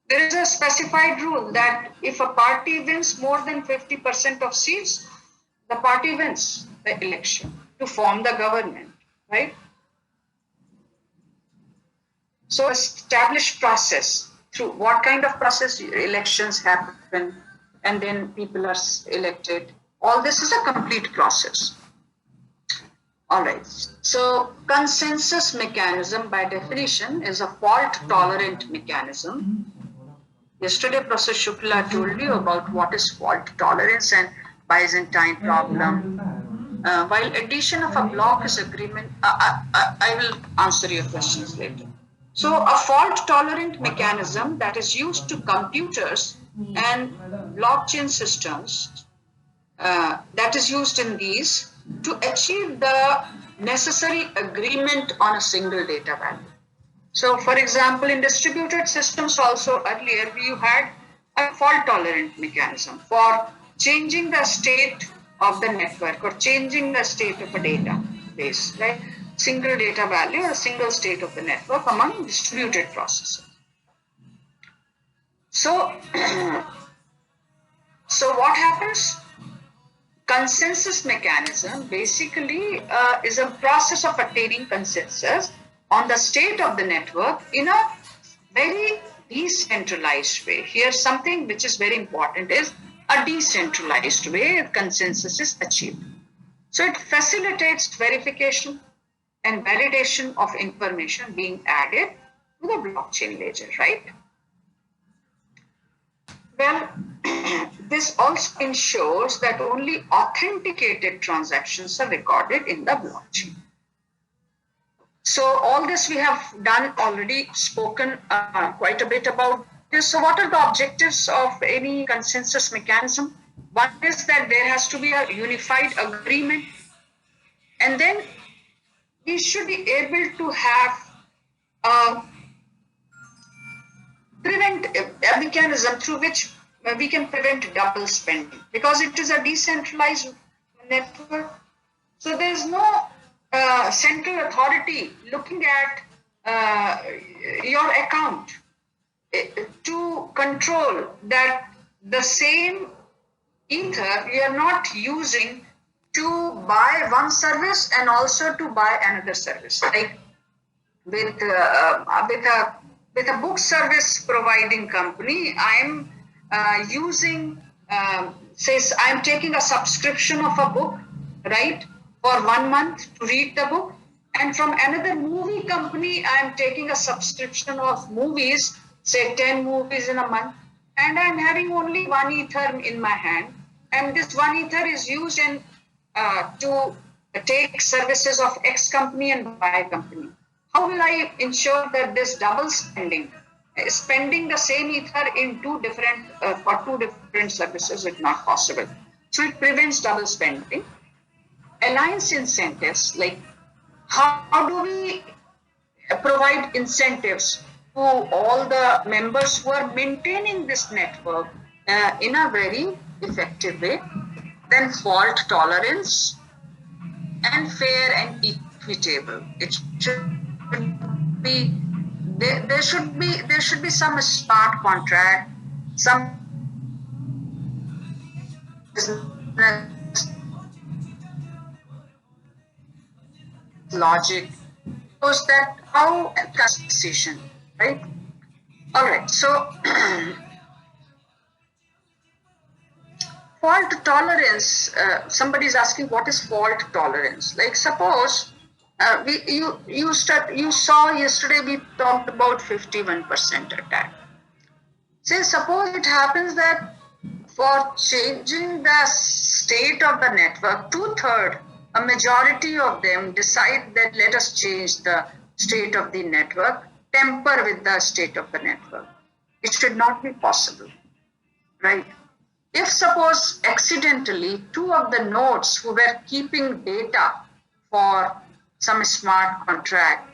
there is a specified rule that if a party wins more than 50% of seats, the party wins the election to form the government, right? So established process, through what kind of process? Elections happen and then people are elected. All this is a complete process. All right, so consensus mechanism by definition is a fault-tolerant mechanism. Yesterday, Professor Shukla told you about what is fault tolerance and Byzantine problem. While addition of a block is agreement, I will answer your questions later. So a fault-tolerant mechanism that is used to computers and blockchain systems that is used in these to achieve the necessary agreement on a single data value. So for example, in distributed systems also earlier, we had a fault-tolerant mechanism for changing the state of the network or changing the state of a database, right? Single data value or single state of the network among distributed processes. So, so what happens? Consensus mechanism basically is a process of attaining consensus on the state of the network in a very decentralized way. Here something which is very important is a decentralized way consensus is achieved. So it facilitates verification and validation of information being added to the blockchain ledger, right? Well, this also ensures that only authenticated transactions are recorded in the blockchain. So all this we have done already, spoken quite a bit about this. So what are the objectives of any consensus mechanism? One is that there has to be a unified agreement, and then we should be able to have a mechanism through which we can prevent double spending, because it is a decentralized network. So there is no central authority looking at your account to control that the same ether you are not using to buy one service and also to buy another service. Like with a book service providing company, I'm using, says I'm taking a subscription of a book, right, for 1 month to read the book. And from another movie company, I'm taking a subscription of movies, say 10 movies in a month, and I'm having only 1 ether in my hand. And this 1 ether is used in, to take services of X company and Y company. How will I ensure that this double spending the same ether in for two different services is not possible? So it prevents double spending. Alliance incentives, like how do we provide incentives to all the members who are maintaining this network in a very effective way. Then fault tolerance and fair and equitable. It should be there should be some smart contract, some business logic, shows that how conversation, right? All right, so fault tolerance, somebody is asking what is fault tolerance? Like suppose you saw yesterday we talked about 51% attack. Say suppose it happens that for changing the state of the network, 2/3, a majority of them decide that let us change the state of the network, temper with the state of the network. It should not be possible, right? If suppose accidentally 2 of the nodes who were keeping data for some smart contract,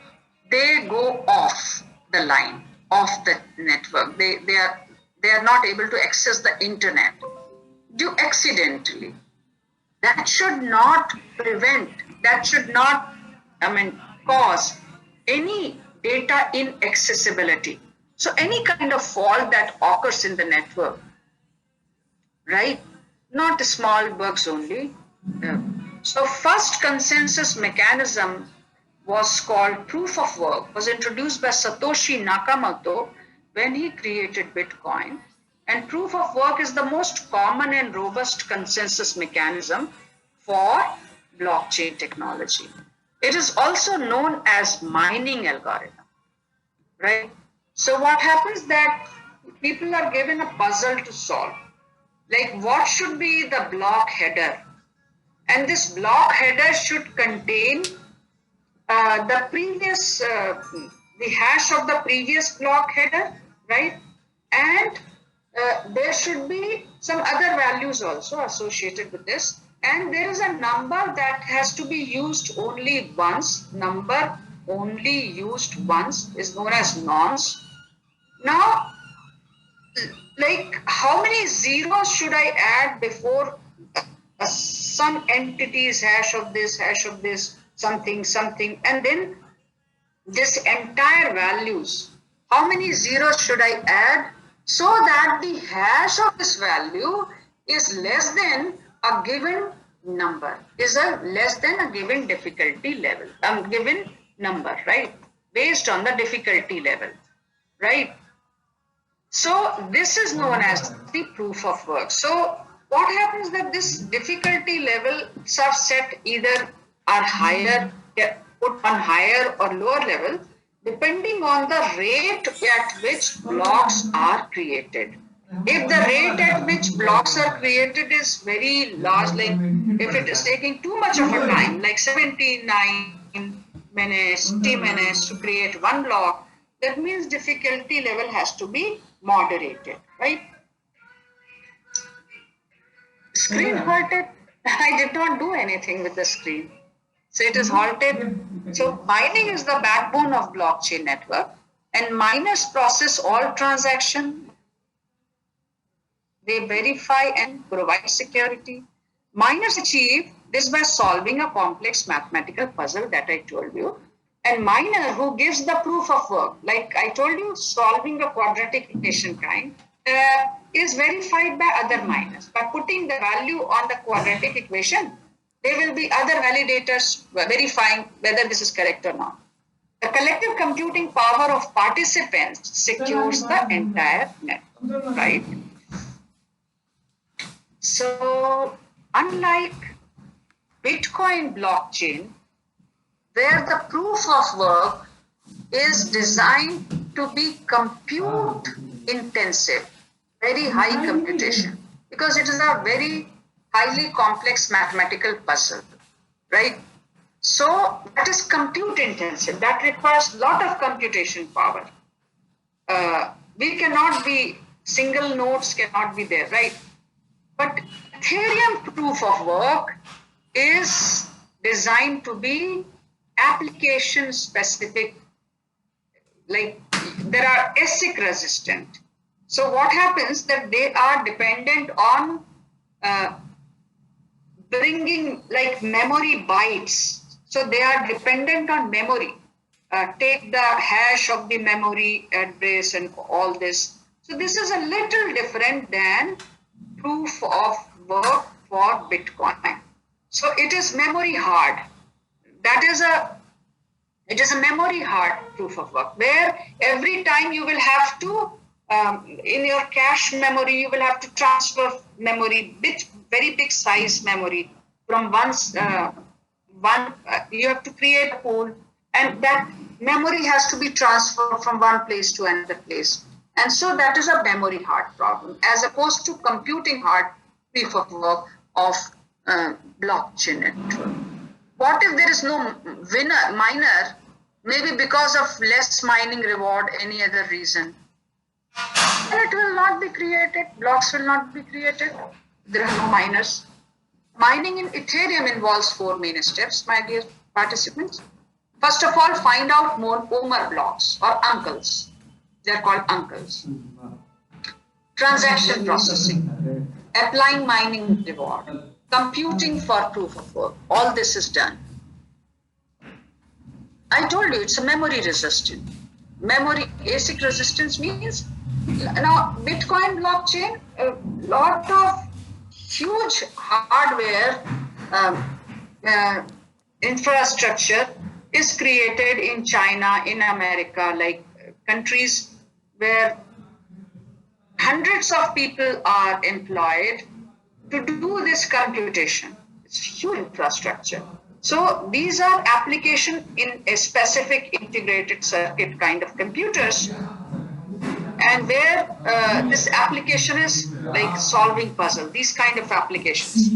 they go off the line, off the network. They are not able to access the internet due accidentally. That should not cause any data inaccessibility. So any kind of fault that occurs in the network, right? Not small bugs only. So first consensus mechanism was called proof of work, was introduced by Satoshi Nakamoto when he created Bitcoin. And proof of work is the most common and robust consensus mechanism for blockchain technology. It is also known as mining algorithm, right? So what happens that people are given a puzzle to solve. Like what should be the block header? And this block header should contain the previous, the hash of the previous block header, right? And there should be some other values also associated with this. And there is a number that has to be used only once. Number only used once is known as nonce. Now, like how many zeros should I add before some entity's hash of this, something, and then this entire values, how many zeros should I add so that the hash of this value is less than a given number, is less than a given difficulty level, given number, right? Based on the difficulty level, right? So this is known as the proof of work. So what happens that this difficulty level are set either are higher, put on higher or lower level, depending on the rate at which blocks are created. If the rate at which blocks are created is very large, like if it is taking too much of a time, like 79 minutes, 30 minutes to create one block, that means difficulty level has to be moderated, right? Screen halted. I did not do anything with the screen. So it is halted. So mining is the backbone of blockchain network, and miners process all transactions. They verify and provide security. Miners achieve this by solving a complex mathematical puzzle that I told you. And miner who gives the proof of work, like I told you, solving a quadratic equation kind, is verified by other miners. By putting the value on the quadratic equation, there will be other validators verifying whether this is correct or not. The collective computing power of participants secures the entire network, right? So, unlike Bitcoin blockchain, where the proof of work is designed to be compute intensive, very high computation, because it is a very highly complex mathematical puzzle, right? So that is compute intensive, that requires a lot of computation power. We cannot be, single nodes cannot be there, right? But Ethereum proof of work is designed to be application specific like there are ASIC resistant. So what happens that they are dependent on bringing like memory bytes. So they are dependent on memory. Take the hash of the memory address and all this. So this is a little different than proof of work for Bitcoin. So it is memory hard. It is a memory hard proof of work, where every time you will have to, in your cache memory, you will have to transfer memory, very big size memory from you have to create a pool, and that memory has to be transferred from one place to another place. And so that is a memory hard problem, as opposed to computing hard proof of work of blockchain network. What if there is no miner, maybe because of less mining reward, any other reason? And it will not be created, blocks will not be created. There are no miners. Mining in Ethereum involves 4 main steps, my dear participants. First of all, find out more Omer blocks or uncles. They are called uncles. Transaction processing, applying mining reward, computing for proof of work. All this is done. I told you it's a memory resistant. Memory ASIC resistance means now Bitcoin blockchain, a lot of huge hardware infrastructure is created in China, in America, like countries where hundreds of people are employed to do this computation. It's huge infrastructure. So these are application in a specific integrated circuit kind of computers, and where this application is like solving puzzle, these kind of applications.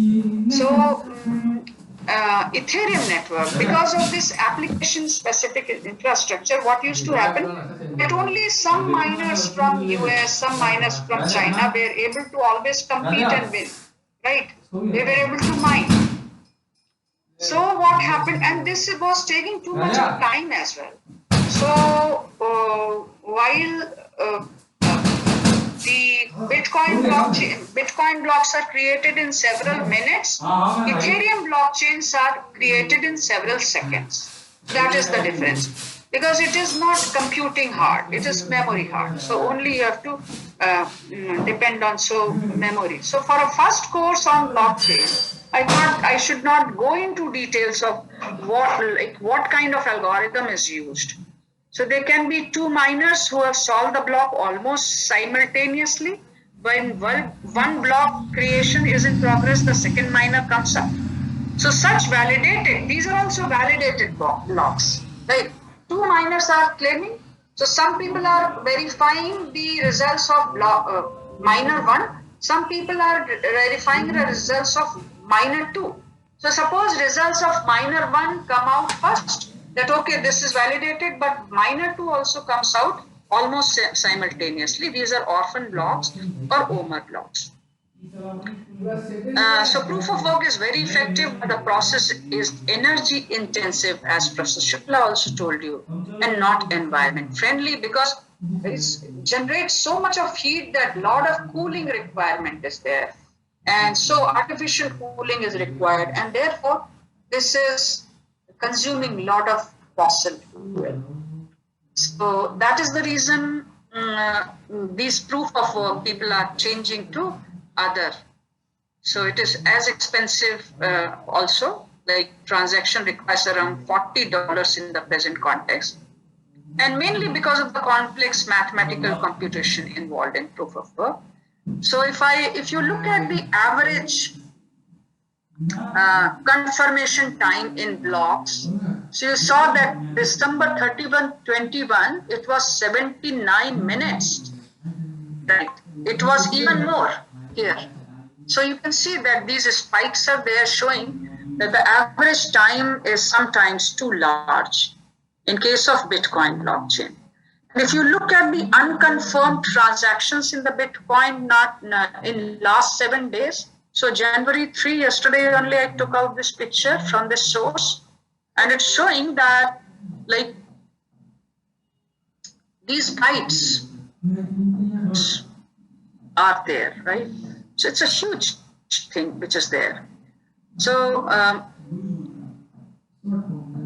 So Ethereum network, because of this application specific infrastructure, what used to happen, that only some miners from US, some miners from China were able to always compete and win, right? They were able to mine. So what happened, and this was taking too much of time as well. So while the Bitcoin blocks are created in several minutes, Ethereum blockchains are created in several seconds. That is the difference. Because it is not computing hard, it is memory hard. So only you have to depend on memory. So for a first course on blockchain, I thought I should not go into details of what kind of algorithm is used. So there can be 2 miners who have solved the block almost simultaneously. When one block creation is in progress, the second miner comes up. So such validated, these are also validated blocks, right? 2 miners are claiming. So some people are verifying the results of miner 1. Some people are verifying the results of miner 2. So suppose results of miner 1 come out first, that okay, this is validated, but miner 2 also comes out almost simultaneously. These are orphan blocks or Omer blocks. So proof of work is very effective, but the process is energy intensive, as Professor Shukla also told you, and not environment friendly, because it generates so much of heat that a lot of cooling requirement is there. And so artificial cooling is required, and therefore this is consuming a lot of fossil fuel. So that is the reason these proof of work people are changing to other. So it is as expensive also, like transaction requires around $40 in the present context. And mainly because of the complex mathematical computation involved in proof of work. So if you look at the average confirmation time in blocks, so you saw that December 31, 21, it was 79 minutes, right? It was even more here. So you can see that these spikes are there showing that the average time is sometimes too large in case of Bitcoin blockchain. And if you look at the unconfirmed transactions in the Bitcoin, in last 7 days, so January 3, yesterday only I took out this picture from this source, and it's showing that like these bytes are there, right? So it's a huge thing which is there. So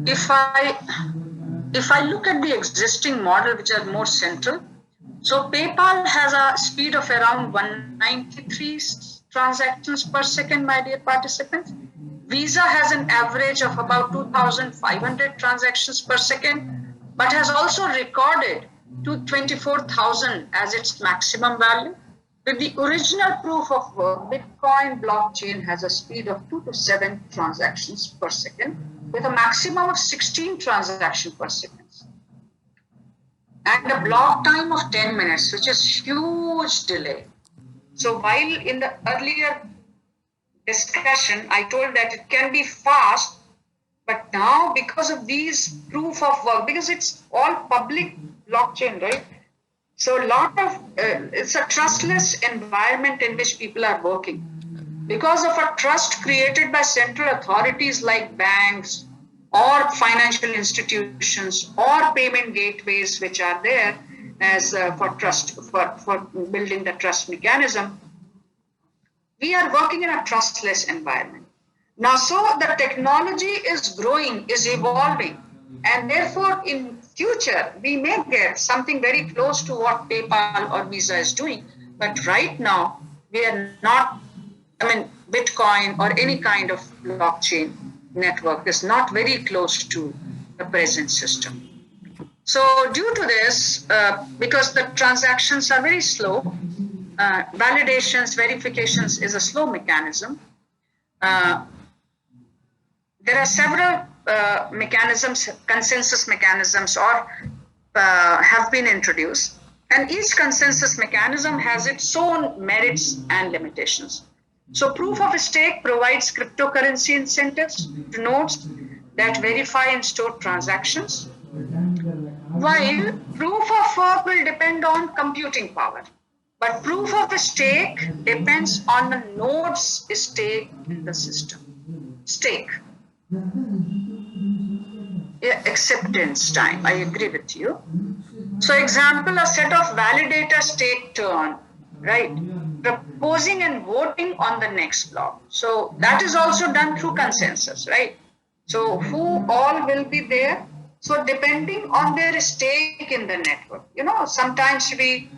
if I look at the existing model, which are more central, so PayPal has a speed of around 193 transactions per second, my dear participants. Visa has an average of about 2,500 transactions per second, but has also recorded to 24,000 as its maximum value. With the original proof of work, Bitcoin blockchain has a speed of 2 to 7 transactions per second, with a maximum of 16 transactions per second, and a block time of 10 minutes, which is huge delay. So while in the earlier discussion, I told that it can be fast, but now because of these proof of work, because it's all public blockchain, right? So a lot of, it's a trustless environment in which people are working. Because of a trust created by central authorities like banks or financial institutions or payment gateways which are there as for trust, for building the trust mechanism, we are working in a trustless environment. Now, so the technology is growing, is evolving, and therefore in future, we may get something very close to what PayPal or Visa is doing. But right now, we are not, Bitcoin or any kind of blockchain network is not very close to the present system. So due to this, because the transactions are very slow, validations, verifications is a slow mechanism. There are several mechanisms, consensus mechanisms, or have been introduced. And each consensus mechanism has its own merits and limitations. So proof of stake provides cryptocurrency incentives to nodes that verify and store transactions, while proof of work will depend on computing power. But proof of stake depends on the node's stake in the system. Stake. Yeah, acceptance time, I agree with you. So example, a set of validator stake turn, right? Proposing and voting on the next block. So that is also done through consensus, right? So who all will be there? So depending on their stake in the network, sometimes we,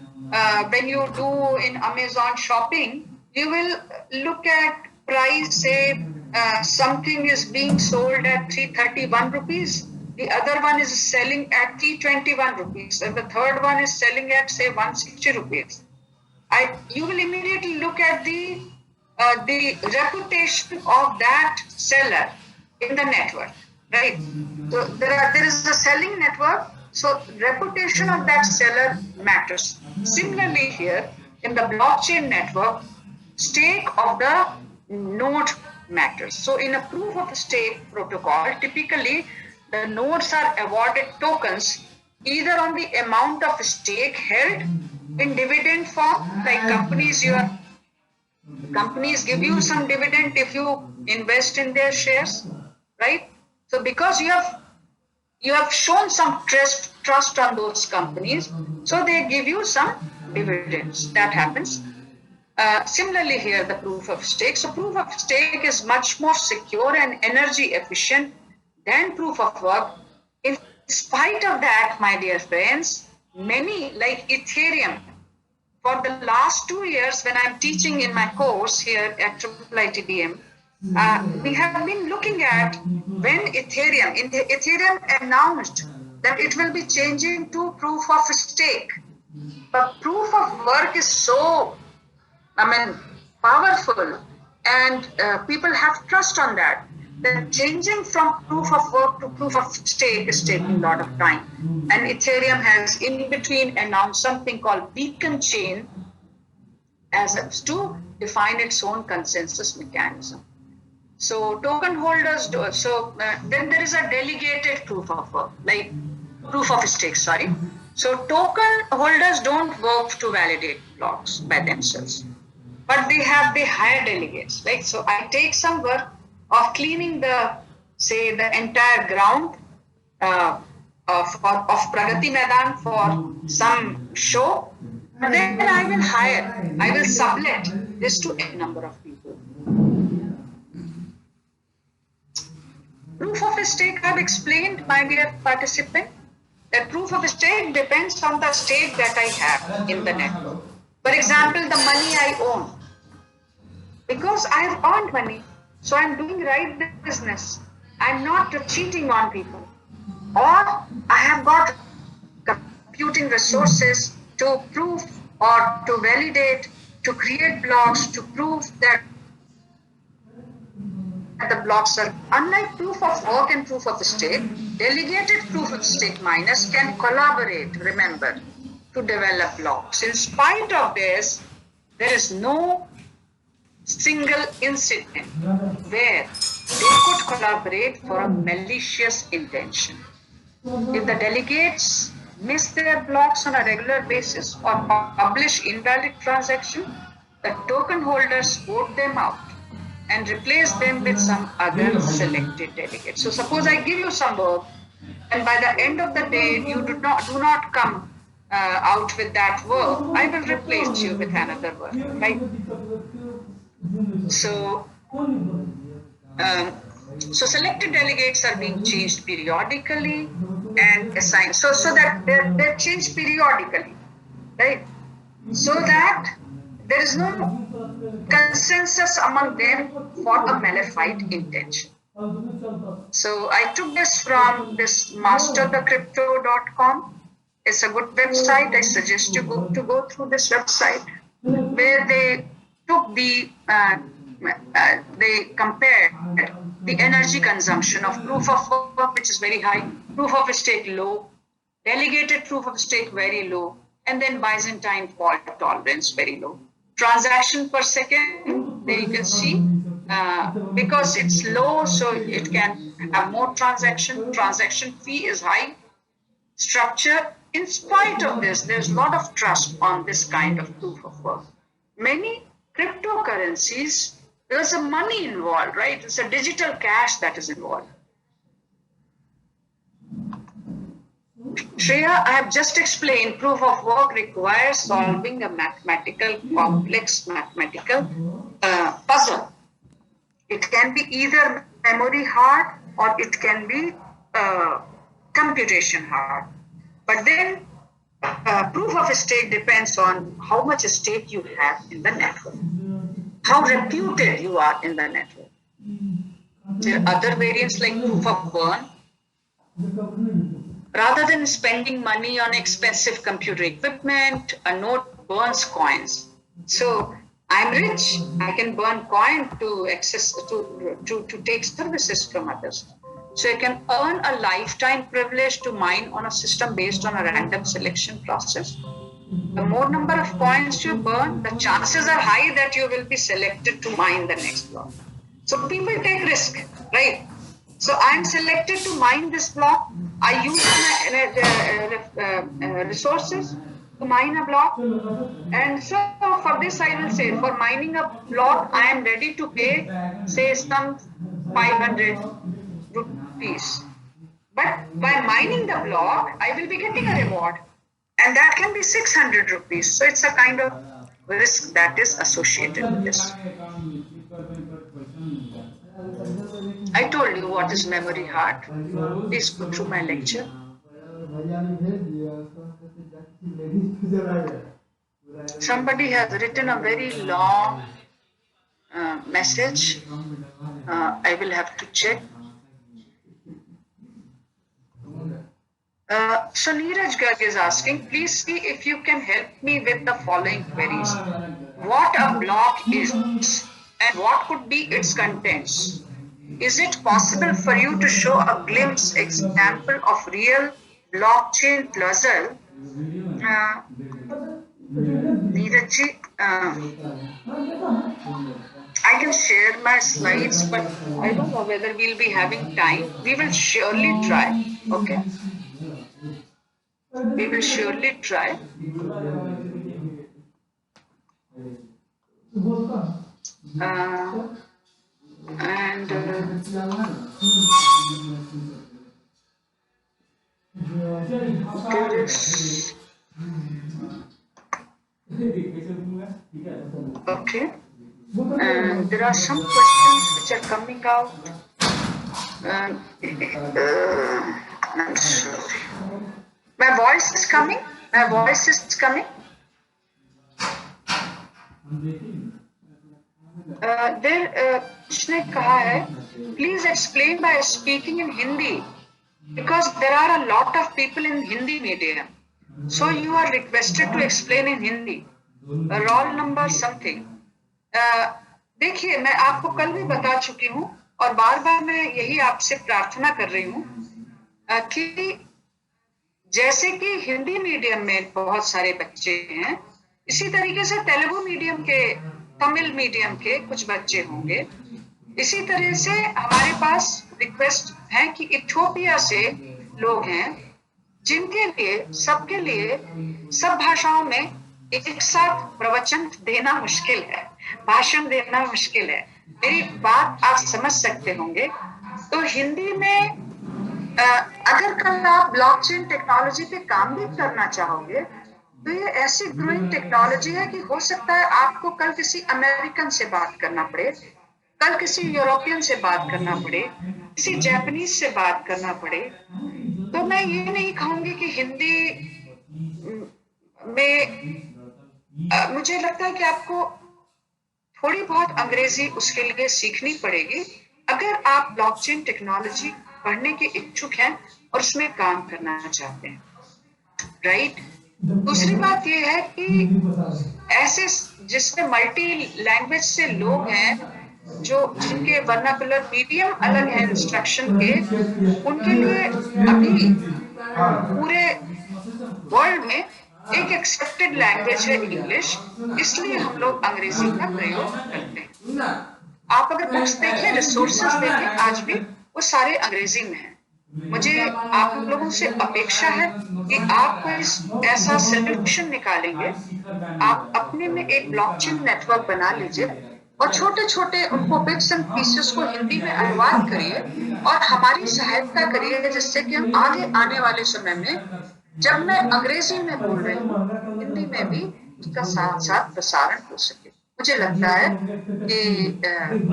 when you do in Amazon shopping, you will look at price, say something is being sold at 331 rupees. The other one is selling at 321 rupees. And the third one is selling at, say, 160 rupees. You will immediately look at the reputation of that seller in the network, right? So there is a selling network, so reputation of that seller matters. Similarly here, in the blockchain network, stake of the node matters. So in a proof of stake protocol, typically the nodes are awarded tokens either on the amount of stake held in dividend form, like companies give you some dividend if you invest in their shares, right? So because you have shown some trust on those companies, so they give you some dividends. That happens. Similarly here, the proof of stake. So proof of stake is much more secure and energy efficient than proof of work. In spite of that, my dear friends, many like Ethereum, for the last 2 years when I'm teaching in my course here at IITBM, we have been looking at when Ethereum announced that it will be changing to proof of stake. But proof of work is so, powerful, and people have trust on that. Then changing from proof of work to proof of stake is taking a lot of time. And Ethereum has in between announced something called beacon chain as to define its own consensus mechanism. So token holders do, then there is a delegated proof of work, like proof of stake, sorry. So token holders don't work to validate blocks by themselves, but they hire delegates, right? So I take some work of cleaning the entire ground of Pragati Maidan for some show, but then I will sublet this to a number of people. Proof of stake, I've explained, my dear participant, that proof of stake depends on the stake that I have in the network. For example, the money I own. Because I have earned money, so I'm doing right business. I'm not cheating on people. Or I have got computing resources to prove or to validate, to create blocks, to prove that the blocks are, unlike proof of work and proof of stake, delegated proof of stake miners can collaborate, remember, to develop blocks. In spite of this, there is no single incident where they could collaborate for a malicious intention. If the delegates miss their blocks on a regular basis or publish invalid transaction, the token holders vote them out and replace them with some other selected delegate. So suppose I give you some work, and by the end of the day you do not come out with that work, I will replace you with another work, right? So selected delegates are being changed periodically and assigned, so that they're changed periodically, right? So that there is no consensus among them for a malefied intention. So I took this from this masterthecrypto.com. It's a good website. I suggest you to go through this website, where they took they compared the energy consumption of proof of work, which is very high, proof of stake low, delegated proof of stake very low, and then Byzantine fault tolerance very low. Transaction per second, there you can see, because it's low, so it can have more transaction. Transaction fee is high. Structure, in spite of this, there's a lot of trust on this kind of proof of work. Many cryptocurrencies, there's a money involved, right? It's a digital cash that is involved. Shreya, I have just explained proof of work requires solving a complex mathematical puzzle. It can be either memory hard or it can be computation hard. But then proof of stake depends on how much stake you have in the network, how reputed you are in the network. There are other variants like proof of burn. Rather than spending money on expensive computer equipment, a node burns coins. So I'm rich, I can burn coin to take services from others. So you can earn a lifetime privilege to mine on a system based on a random selection process. The more number of coins you burn, the chances are high that you will be selected to mine the next block. So people take risk, right? So I'm selected to mine this block. I use my resources to mine a block. And so for this, I will say, for mining a block, I am ready to pay, say, some 500 rupees. But by mining the block, I will be getting a reward. And that can be 600 rupees. So it's a kind of risk that is associated with this. I told you what is memory hard. Please go through my lecture. Somebody has written a very long message. I will have to check. So Neeraj Garg is asking, please see if you can help me with the following queries. What a block is and what could be its contents? Is it possible for you to show a glimpse example of real blockchain puzzle? Neeraj, I can share my slides, but I don't know whether we'll be having time. We will surely try, okay? We will surely try. Okay. And there are some questions which are coming out. I'm sorry. My voice is coming. My voice is coming. उसने कहा है, please explain by speaking in Hindi, because there are a lot of people in Hindi medium. So you are requested to explain in Hindi. Roll number something. देखिए, मैं आपको कल भी बता चुकी हूँ और बार-बार मैं यही आपसे प्रार्थना कर रही हूँ कि जैसे कि हिंदी मीडियम में बहुत सारे बच्चे हैं, इसी तरीके से तेलुगु मीडियम के, तमिल मीडियम के कुछ बच्चे होंगे। इसी तरह से हमारे पास रिक्वेस्ट है कि इथियोपिया से लोग हैं जिनके लिए, सबके लिए, सब भाषाओं में एक साथ प्रवचन देना मुश्किल है, भाषण देना मुश्किल है। मेरी बात आप समझ सकते होंगे। तो हिंदी में अगर कल आप ब्लॉकचेन टेक्नोलॉजी पे काम भी करना चाहोगे तो ये ऐसी ग्रोइंग टेक्नोलॉजी है कि हो सकता है आपको कल किसी अमेरिकन से बात करना पड़े, कल किसी यूरोपियन से बात करना पड़े, किसी जापानीज से बात करना पड़े। तो मैं ये नहीं कहूंगी कि हिंदी में मुझे लगता है कि आपको थोड़ी बहुत अंग्रेजी उसके लिए सीखनी पड़ेगी अगर आप ब्लॉकचेन टेक्नोलॉजी पढ़ने के इच्छुक हैं और उसमें काम करना चाहते हैं, राइट? दूसरी बात ये है कि ऐसे जिसमें मल्टी लैंग्वेज से लोग हैं जो जिनके वर्नाकुलर मीडियम अलग है इंस्ट्रक्शन के, उनके लिए अभी पूरे वर्ल्ड में एक एक्सेप्टेड लैंग्वेज है इंग्लिश, इसलिए हम लोग अंग्रेजी का प्रयोग करते हैं। आप अगर बुक्स देखें, रिसोर्सेज देखें, आज भी वो सारे अंग्रेजी में हैं। मुझे आप लोगों से अपेक्षा है कि आप कोई ऐसा सोल्यूशन निकालेंगे, आप अपने में एक ब्लॉकचेन नेटवर्क बना लीजिए और छोटे छोटे उनको बिट्स एंड पीसेस को हिंदी में अनुवाद करिए और हमारी सहायता करिए, जिससे कि हम आगे आने वाले समय में जब मैं अंग्रेजी में बोल रही हूँ, हिंदी में भी उसका साथ साथ प्रसारण हो सके। मुझे लगता है कि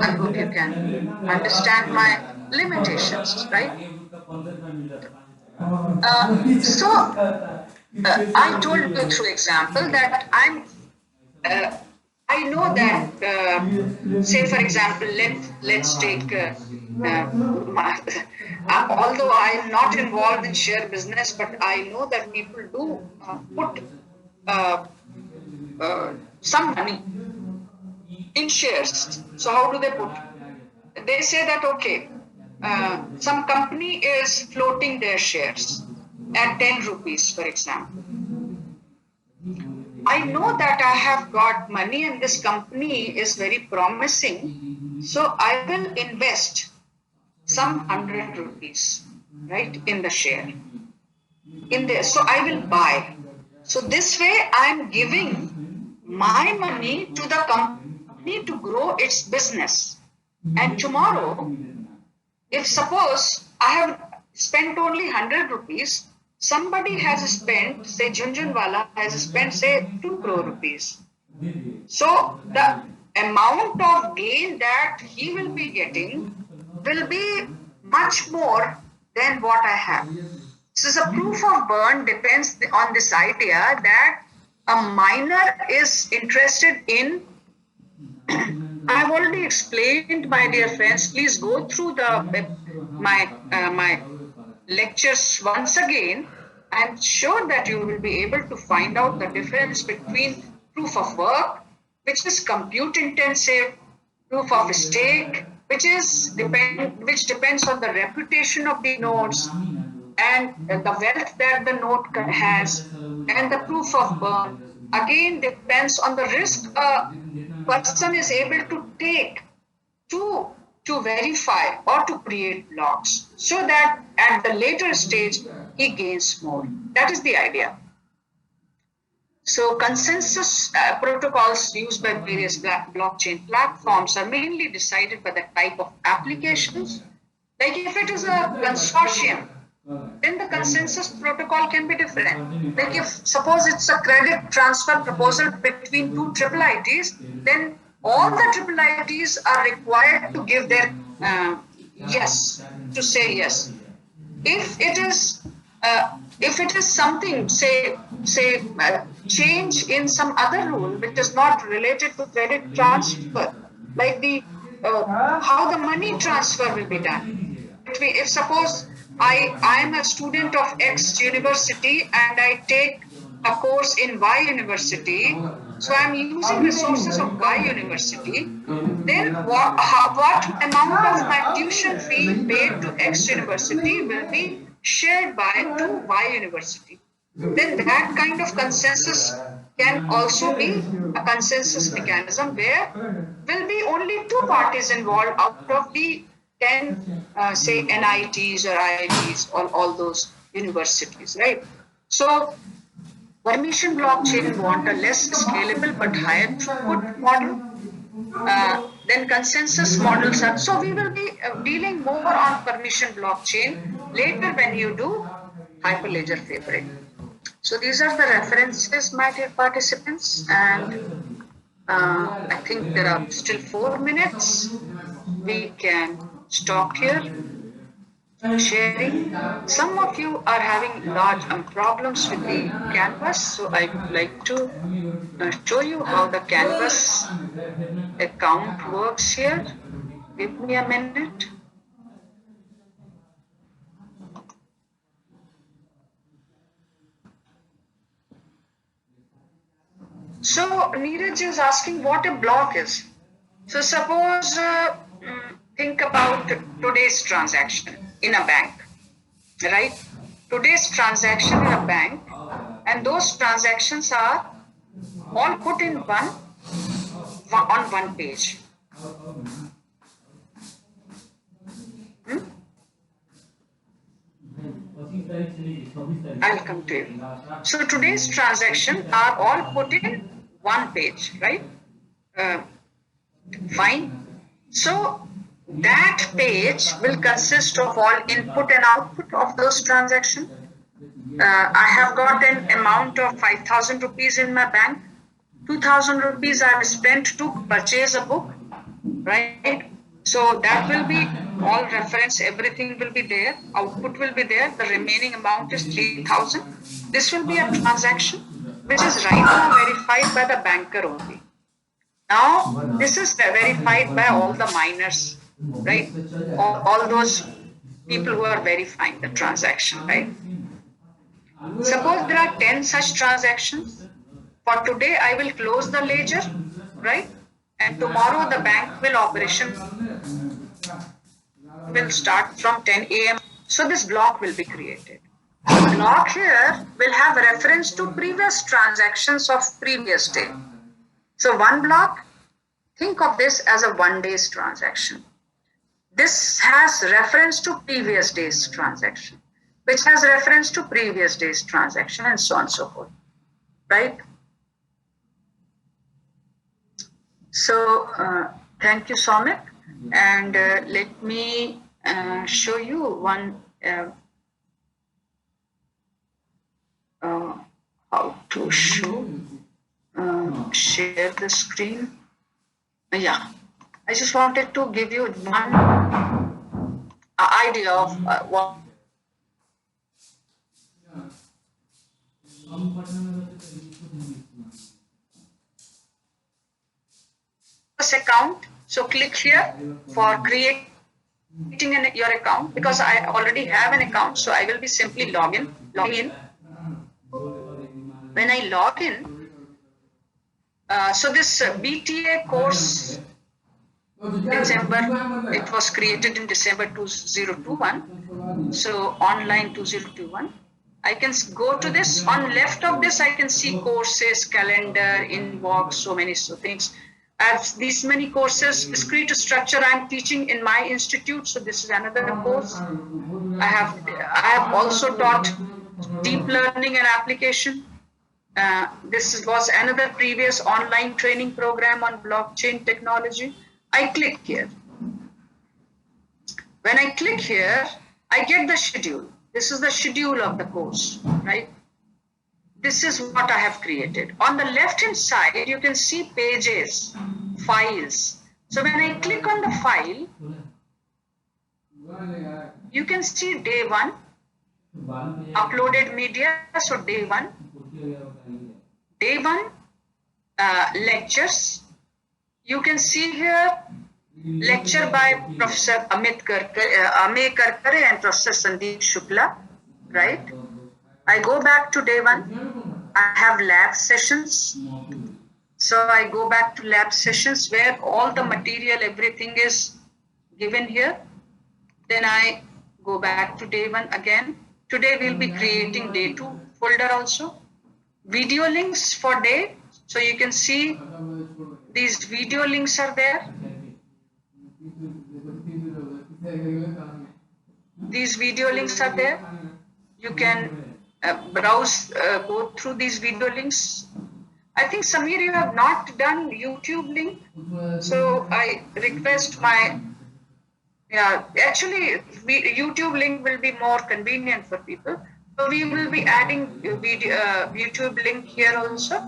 I hope you can understand my limitations, right? I told you through example that I know that, say for example, let's take, although I am not involved in share business, but I know that people do put some money in shares. So how do they put? They say that, okay, some company is floating their shares at 10 rupees, for example. I know that I have got money and this company is very promising, so I will invest some 100 rupees, right, in the share. So I will buy. So this way I am giving my money to the company to grow its business. And tomorrow, if suppose I have spent only 100 rupees, somebody has spent, say Junjunwala has spent, say 2 crore rupees. So the amount of gain that he will be getting will be much more than what I have. So the proof of burn depends on this idea that a miner is interested in. I've already explained, my dear friends. Please go through my lectures once again. I'm sure that you will be able to find out the difference between proof of work, which is compute intensive, proof of stake, which depends on the reputation of the nodes and the wealth that the node has, and the proof of burn again depends on the risk a person is able to take to verify or to create blocks, so that at the later stage he gains more. That is the idea. So consensus protocols used by various blockchain platforms are mainly decided by the type of applications. Like if it is a consortium, then the consensus protocol can be different. Like if suppose it's a credit transfer proposal between two triple ITs, then all the triple ITs are required to give their yes, to say yes. If it is something, say change in some other rule which is not related to credit transfer, like the how the money transfer will be done. If suppose I am a student of X university and I take a course in Y university, so I am using resources of Y university, then what amount of my tuition fee paid to X university will be shared by to Y university. Then that kind of consensus can also be a consensus mechanism where will be only two parties involved out of the 10 say NITs or IITs, all those universities, right? So permission blockchain want a less scalable but higher throughput model. Then consensus models are, so we will be dealing more on permission blockchain later when you do Hyperledger Fabric. So these are the references, my dear participants, and I think there are still 4 minutes. We can stop here. Sharing. Some of you are having large problems with the canvas, so I would like to show you how the canvas account works here. Give me a minute. So Neeraj is asking what a block is. So suppose think about today's transaction in a bank, right? Today's transaction in a bank, and those transactions are all put in on one page. I'll come to you. So today's transactions are all put in one page, right? Fine. So that page will consist of all input and output of those transactions. I have got an amount of 5,000 rupees in my bank. 2,000 rupees I have spent to purchase a book, right? So that will be all reference, everything will be there, output will be there, the remaining amount is 3,000. This will be a transaction which is right now verified by the banker only. Now, this is verified by all the miners, right? All those people who are verifying the transaction, right? Suppose there are 10 such transactions. For today, I will close the ledger, right? And tomorrow the bank operation will start from 10 a.m. So this block will be created. The block here will have reference to previous transactions of previous day. So one block, think of this as a 1 day's transaction. This has reference to previous day's transaction, which has reference to previous day's transaction, and so on and so forth, right? So thank you, Soumik, and let me show you one how to show share the screen. Yeah, I just wanted to give you one idea of what this account. So click here for creating your account, because I already have an account, so I will be simply logging in. When I log in, so this BTA course, December, it was created in December 2021. So online 2021. I can go to this. On left of this, I can see courses, calendar, inbox, so many things. I have these many courses. Discrete structure I'm teaching in my institute, so this is another course. I have also taught deep learning and application. This was another previous online training program on blockchain technology. I click here. When I click here, I get the schedule. This is the schedule of the course, right? This is what I have created. On the left-hand side, you can see pages, files. So when I click on the file, you can see day 1, uploaded media, so day 1. Day 1, lectures. You can see here, lecture by Professor Ame Karkare and Professor Sandeep Shukla, right? I go back to day 1. I have lab sessions. So I go back to lab sessions where all the material, everything is given here. Then I go back to day 1 again. Today we'll be creating day 2 folder also. Video links for day. So you can see these video links are there. These video links are there. You can browse, go through these video links. I think Samir, you have not done YouTube link. So I request my, actually YouTube link will be more convenient for people. So we will be adding video, YouTube link here also.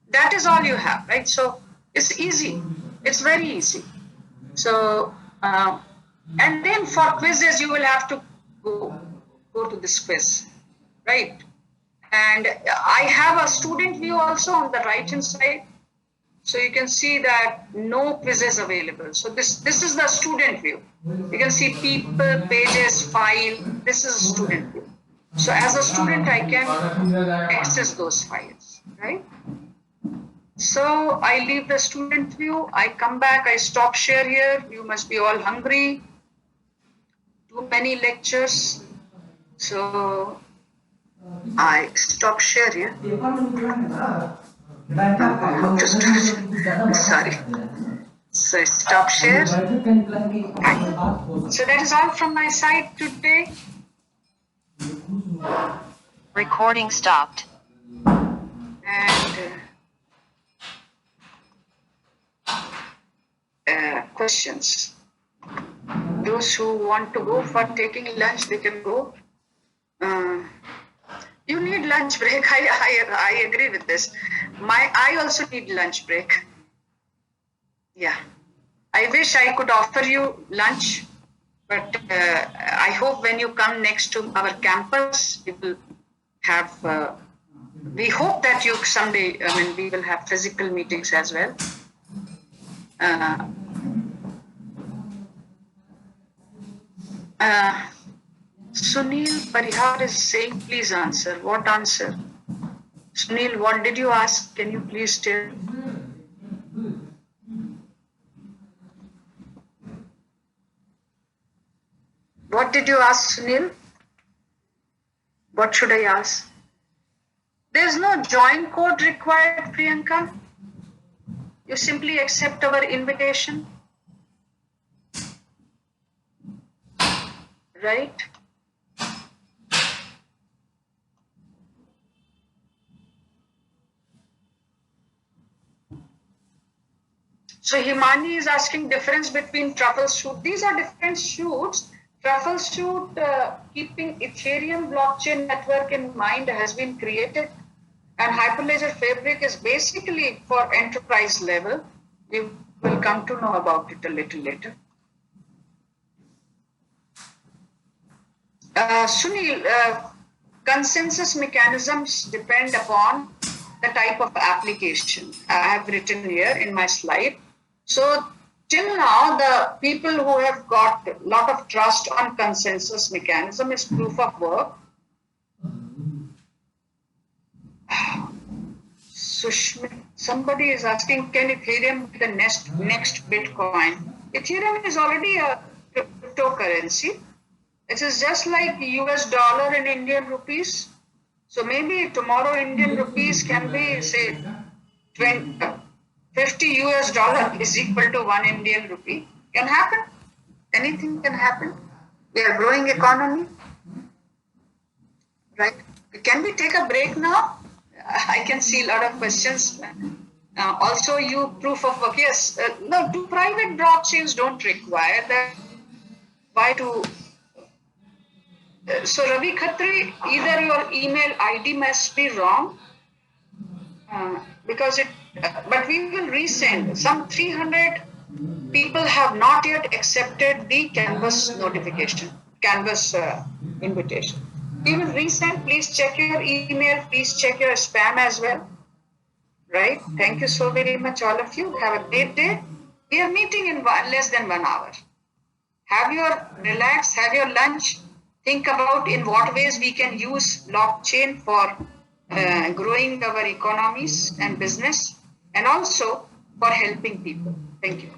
That is all you have, right? So it's easy. It's very easy. So, and then for quizzes, you will have to go to this quiz, right? And I have a student view also on the right hand side. So you can see that no quizzes available. So this is the student view. You can see people, pages, file. This is a student view. So as a student, I can access those files, right? So I leave the student view. I come back. I stop share here. You must be all hungry. Too many lectures. So I stop share here. Sorry. So stop share. So that is all from my side today. Recording stopped. And questions. Those who want to go for taking lunch, they can go. You need lunch break. I agree with this. I also need lunch break. Yeah. I wish I could offer you lunch, but I hope when you come next to our campus, we will have, we hope that you someday, we will have physical meetings as well. Sunil Parihar is saying, please answer. What answer? Sunil, what did you ask? Can you please tell? What did you ask, Sunil? What should I ask? There's no join code required, Priyanka. You simply accept our invitation. Right? So Himani is asking difference between truffle shoot. These are different shoots. Truffle shoot, keeping Ethereum blockchain network in mind, has been created. And Hyperledger Fabric is basically for enterprise level. We will come to know about it a little later. Sunil, consensus mechanisms depend upon the type of application. I have written here in my slide. So till now, the people who have got a lot of trust on consensus mechanism is proof of work. Sushmit, somebody is asking, can Ethereum be the next Bitcoin? Ethereum is already a cryptocurrency. It is just like US dollar and Indian rupees. So maybe tomorrow Indian rupees can be, say, 50 US dollar is equal to 1 Indian rupee. Can happen. Anything can happen. We are growing economy. Right? Can we take a break now? I can see a lot of questions. Also, you proof of work. Yes. No, two private blockchains don't require that. Why to So Ravi Khatri, either your email ID must be wrong, because but we will resend. Some 300 people have not yet accepted the Canvas notification, Canvas invitation. We will resend. Please check your email. Please check your spam as well. Right? Thank you so very much, all of you. Have a great day. We are meeting in less than 1 hour. Have your relax, have your lunch. Think about in what ways we can use blockchain for growing our economies and business, and also for helping people. Thank you.